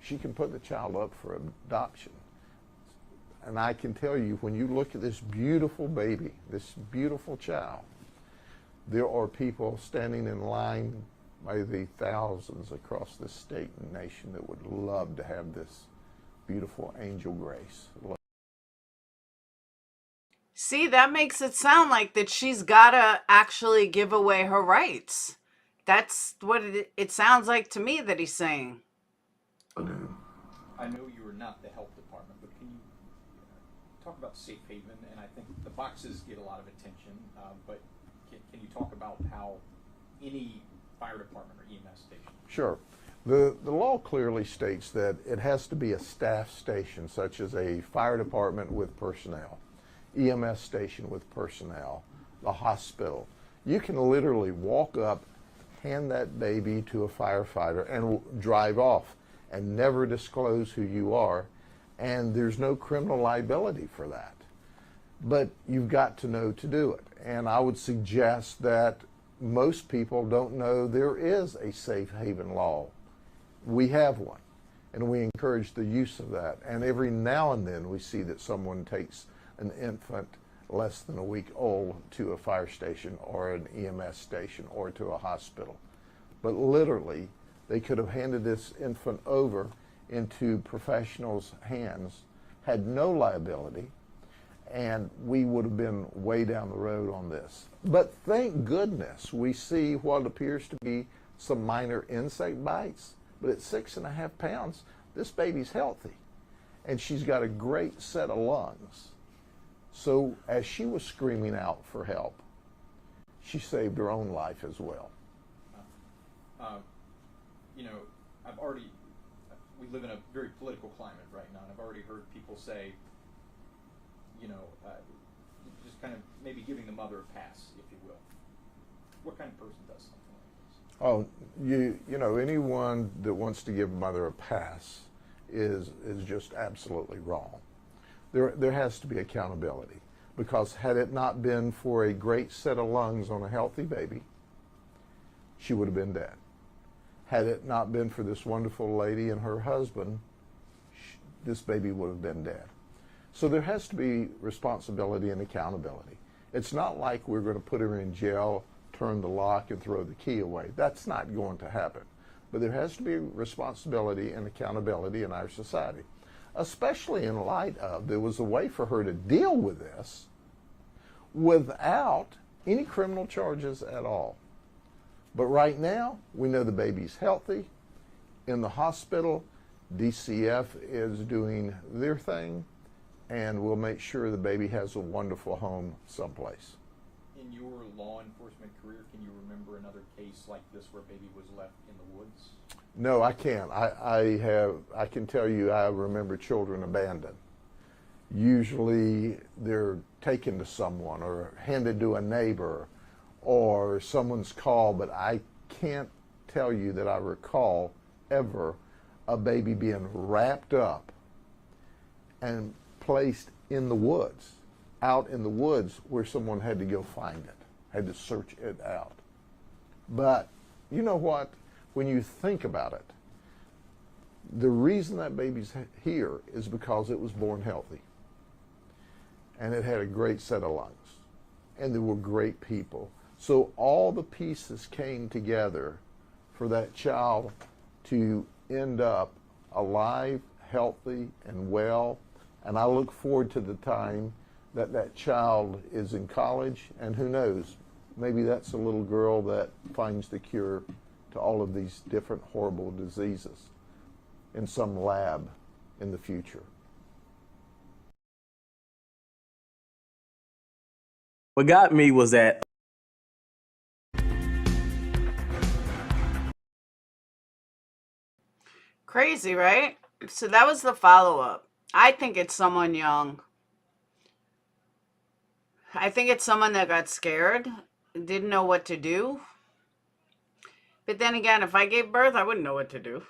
she can put the child up for adoption. And I can tell you, when you look at this beautiful baby, this beautiful child, there are people standing in line by the thousands across this state and nation that would love to have this beautiful Angel Grace. See, that makes it sound like that she's got to actually give away her rights. That's what it sounds like to me that he's saying. I know you are not the health department, but can you talk about safe haven? And I think the boxes get a lot of attention, but can you talk about how any fire department or EMS station? Sure. The law clearly states that it has to be a staff station, such as a fire department with personnel, EMS station with personnel, the hospital. You can literally walk up, hand that baby to a firefighter, and drive off and never disclose who you are, and there's no criminal liability for that. But you've got to know to do it. And I would suggest that most people don't know there is a safe haven law. We have one, and we encourage the use of that. And every now and then we see that someone takes an infant less than a week old to a fire station or an EMS station or to a hospital. But literally, they could have handed this infant over into professionals' hands, had no liability, and we would have been way down the road on this. But thank goodness we see what appears to be some minor insect bites. But at 6.5 pounds, this baby's healthy, and she's got a great set of lungs. So as she was screaming out for help, she saved her own life as well. You know, we live in a very political climate right now, and I've already heard people say, you know, just kind of maybe giving the mother a pass, if you will. What kind of person does something like this? Oh, you know, anyone that wants to give a mother a pass is just absolutely wrong. There has to be accountability, because had it not been for a great set of lungs on a healthy baby, she would have been dead. Had it not been for this wonderful lady and her husband, this baby would have been dead. So there has to be responsibility and accountability. It's not like we're going to put her in jail, turn the lock, and throw the key away. That's not going to happen. But there has to be responsibility and accountability in our society, especially in light of there was a way for her to deal with this without any criminal charges at all. But right now, we know the baby's healthy. In the hospital, DCF is doing their thing, and we'll make sure the baby has a wonderful home someplace. In your law enforcement career, can you remember another case like this where a baby was left in the woods? No, I can't. I can tell you I remember children abandoned. Usually they're taken to someone or handed to a neighbor or someone's call, but I can't tell you that I recall ever a baby being wrapped up and placed in the woods, out in the woods where someone had to go find it, had to search it out. But you know what? When you think about it, the reason that baby's here is because it was born healthy. And it had a great set of lungs. And there were great people. So all the pieces came together for that child to end up alive, healthy, and well. And I look forward to the time that that child is in college, and who knows, maybe that's a little girl that finds the cure to all of these different horrible diseases in some lab in the future. What got me was that Crazy, right? So that was the follow-up. I think it's someone young. I think it's someone that got scared, didn't know what to do. But then again, if I gave birth, I wouldn't know what to do.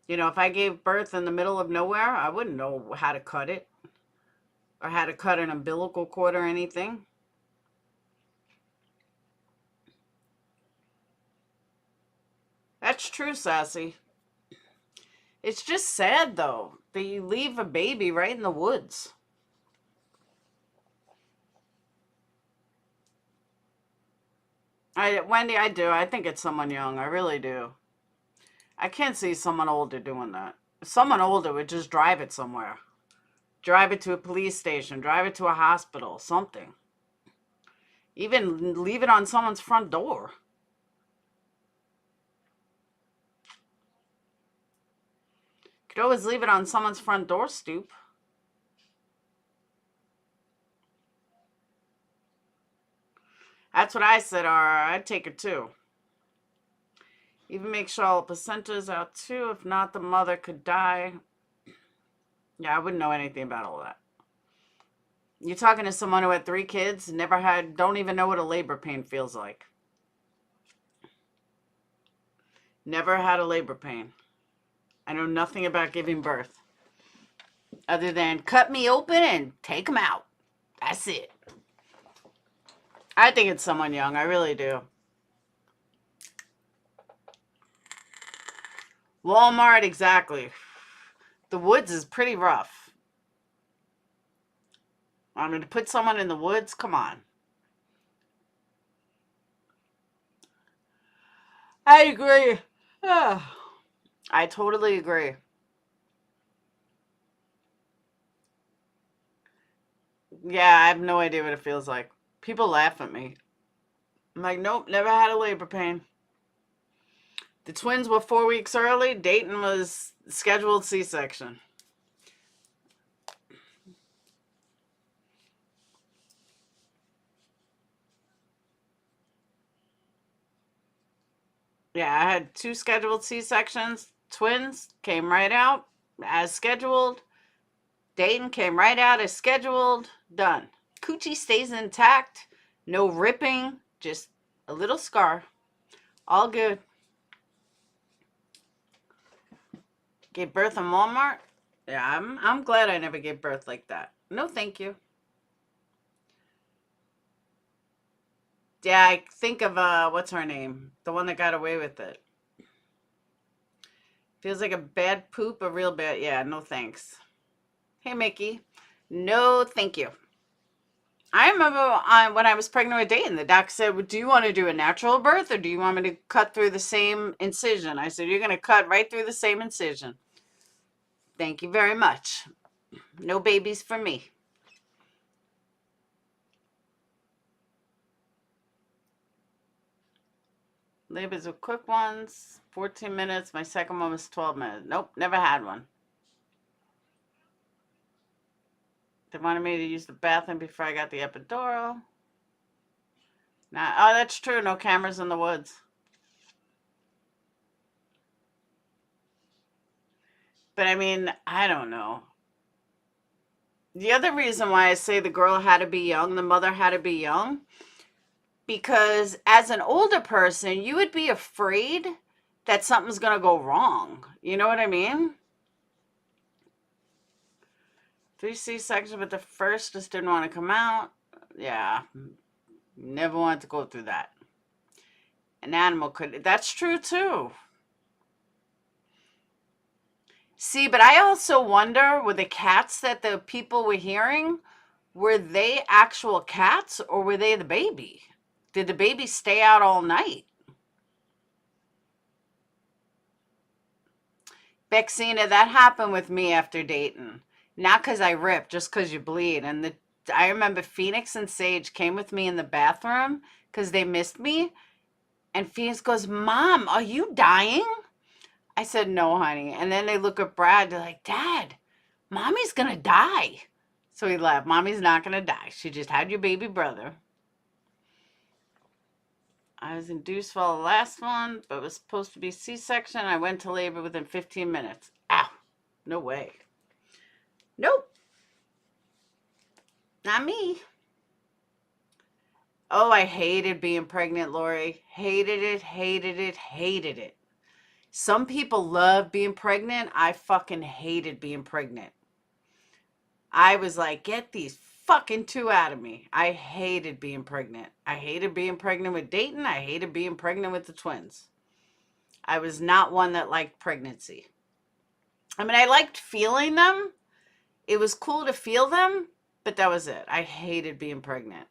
You know, if I gave birth in the middle of nowhere, I wouldn't know how to cut it or how to cut an umbilical cord or anything. That's true, Sassy. It's just sad, though, that you leave a baby right in the woods. Wendy, I do. I think it's someone young. I really do. I can't see someone older doing that. Someone older would just drive it somewhere. Drive it to a police station. Drive it to a hospital. Something. Even leave it on someone's front door. Could always leave it on someone's front door stoop. That's what I said, I'd take it too. Even make sure all the placenta's out too. If not, the mother could die. Yeah, I wouldn't know anything about all that. You're talking to someone who had 3 kids, don't even know what a labor pain feels like. Never had a labor pain. I know nothing about giving birth. Other than cut me open and take them out. That's it. I think it's someone young. I really do. Walmart, exactly. The woods is pretty rough. I mean, to put someone in the woods, come on. I agree. I totally agree. Yeah, I have no idea what it feels like. People laugh at me. I'm like, nope, never had a labor pain. The twins were 4 weeks early. Dayton was scheduled C-section. Yeah, I had 2 scheduled C-sections. Twins came right out as scheduled. Dayton came right out as scheduled. Done. Coochie stays intact. No ripping. Just a little scar. All good. Gave birth in Walmart? Yeah, I'm glad I never gave birth like that. No, thank you. Yeah, I think of, what's her name? The one that got away with it. Feels like a bad poop, a real bad. Yeah, no thanks. Hey, Mickey. No, thank you. I remember when I was pregnant with Dayton, the doc said, well, do you want to do a natural birth or do you want me to cut through the same incision? I said, you're going to cut right through the same incision. Thank you very much. No babies for me. Labors were quick ones, 14 minutes. My second one was 12 minutes. Nope, never had one. They wanted me to use the bathroom before I got the epidural. Oh, that's true. No cameras in the woods. But I mean, I don't know. The other reason why I say the girl had to be young, the mother had to be young, because as an older person, you would be afraid that something's going to go wrong. You know what I mean? 3 C-sections, but the first just didn't want to come out. Yeah. Never wanted to go through that. An animal could. That's true too. See, but I also wonder, were the cats that the people were hearing, were they actual cats or were they the baby? Did the baby stay out all night? Bexina, that happened with me after Dayton. Not because I ripped, just because you bleed. And I remember Phoenix and Sage came with me in the bathroom because they missed me. And Phoenix goes, Mom, are you dying? I said, no, honey. And then they look at Brad. They're like, Dad, Mommy's going to die. So he laughed. Mommy's not going to die. She just had your baby brother. I was induced for the last one, but was supposed to be C-section. I went to labor within 15 minutes. Ow. No way. Nope. Not me. Oh, I hated being pregnant, Lori. Hated it, hated it, hated it. Some people love being pregnant. I fucking hated being pregnant. I was like, get these fucking 2 out of me. I hated being pregnant. I hated being pregnant with Dayton. I hated being pregnant with the twins. I was not one that liked pregnancy. I mean, I liked feeling them. It was cool to feel them, but that was it. I hated being pregnant.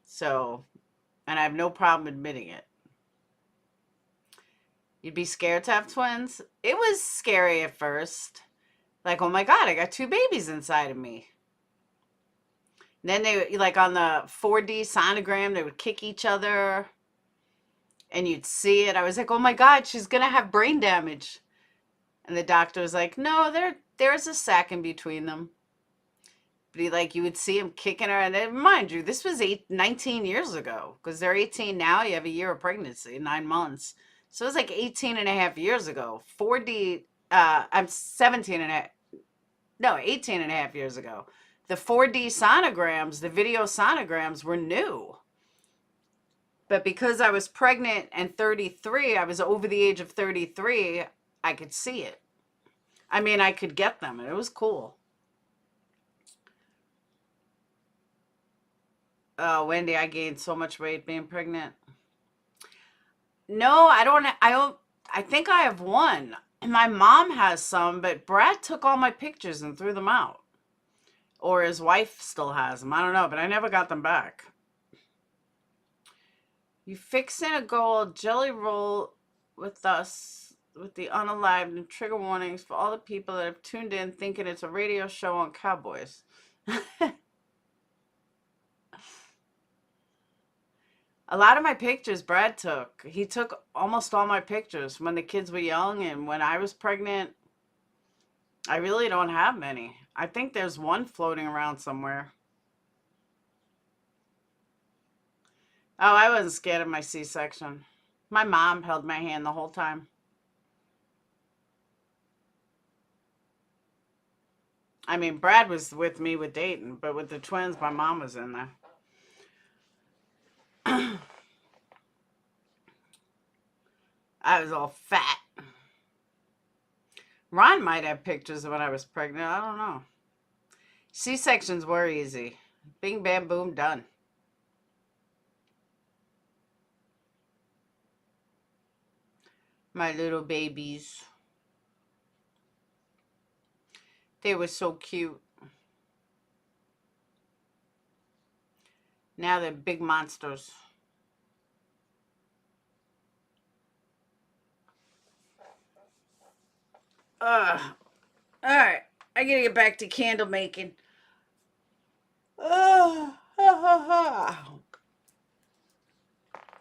So, and I have no problem admitting it. You'd be scared to have twins? It was scary at first. Like, oh my God, I got 2 babies inside of me. And then they, like on the 4D sonogram, they would kick each other. And you'd see it. I was like, oh my God, she's going to have brain damage. And the doctor was like, no, there's a sac in between them. But you would see him kicking her. And then, mind you, this was 19 years ago. Because they're 18 now. You have a year of pregnancy, 9 months. So it was like 18 and a half years ago. 4D, I'm 17 and a half. No, 18 and a half years ago. The 4D sonograms, the video sonograms were new. But because I was pregnant and 33, I was over the age of 33, I could see it. I mean, I could get them, and it was cool. Oh, Wendy, I gained so much weight being pregnant. No, I think I have one. And my mom has some, but Brad took all my pictures and threw them out. Or his wife still has them. I don't know, but I never got them back. You fixing a gold jelly roll with us with the Unalive and trigger warnings for all the people that have tuned in thinking it's a radio show on cowboys. A lot of my pictures Brad took. He took almost all my pictures when the kids were young and when I was pregnant. I really don't have many. I think there's one floating around somewhere. Oh, I wasn't scared of my C-section. My mom held my hand the whole time. I mean, Brad was with me with Dayton, but with the twins, my mom was in there. I was all fat. Ron might have pictures of when I was pregnant. I don't know. C-sections were easy. Bing, bam, boom, done. My little babies. They were so cute. Now they're big monsters. All right. I gotta get back to candle making.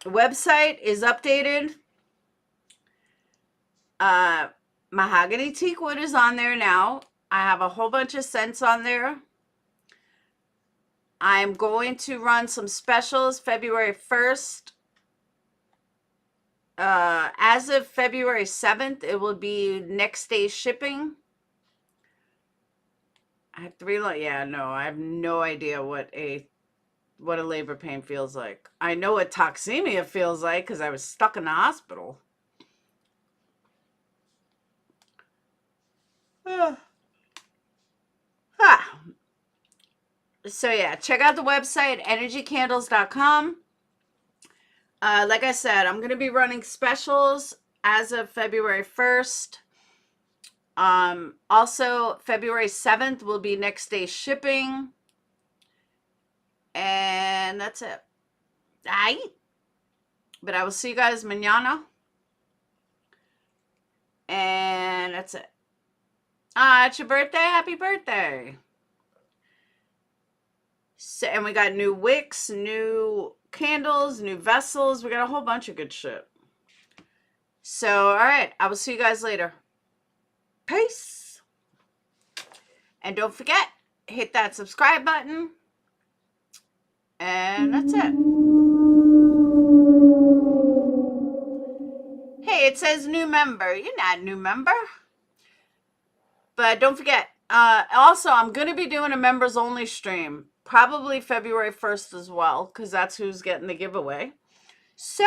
Website is updated. Mahogany teak wood is on there now. I have a whole bunch of scents on there. I'm going to run some specials February 1st. As of February 7th, it will be next day shipping. I have I have no idea what a labor pain feels like. I know what toxemia feels like because I was stuck in the hospital. So yeah, check out the website, energycandles.com. Like I said, I'm going to be running specials as of February 1st. Also, February 7th will be next day shipping. And that's it. Aight. But I will see you guys mañana. And that's it. It's your birthday. Happy birthday. So, and we got new wicks, new candles, new vessels. We got a whole bunch of good shit. So, all right. I will see you guys later. Peace. And don't forget, hit that subscribe button. And that's it. Hey, it says new member. You're not a new member. But don't forget, also, I'm going to be doing a members only stream. Probably February 1st as well, because that's who's getting the giveaway. So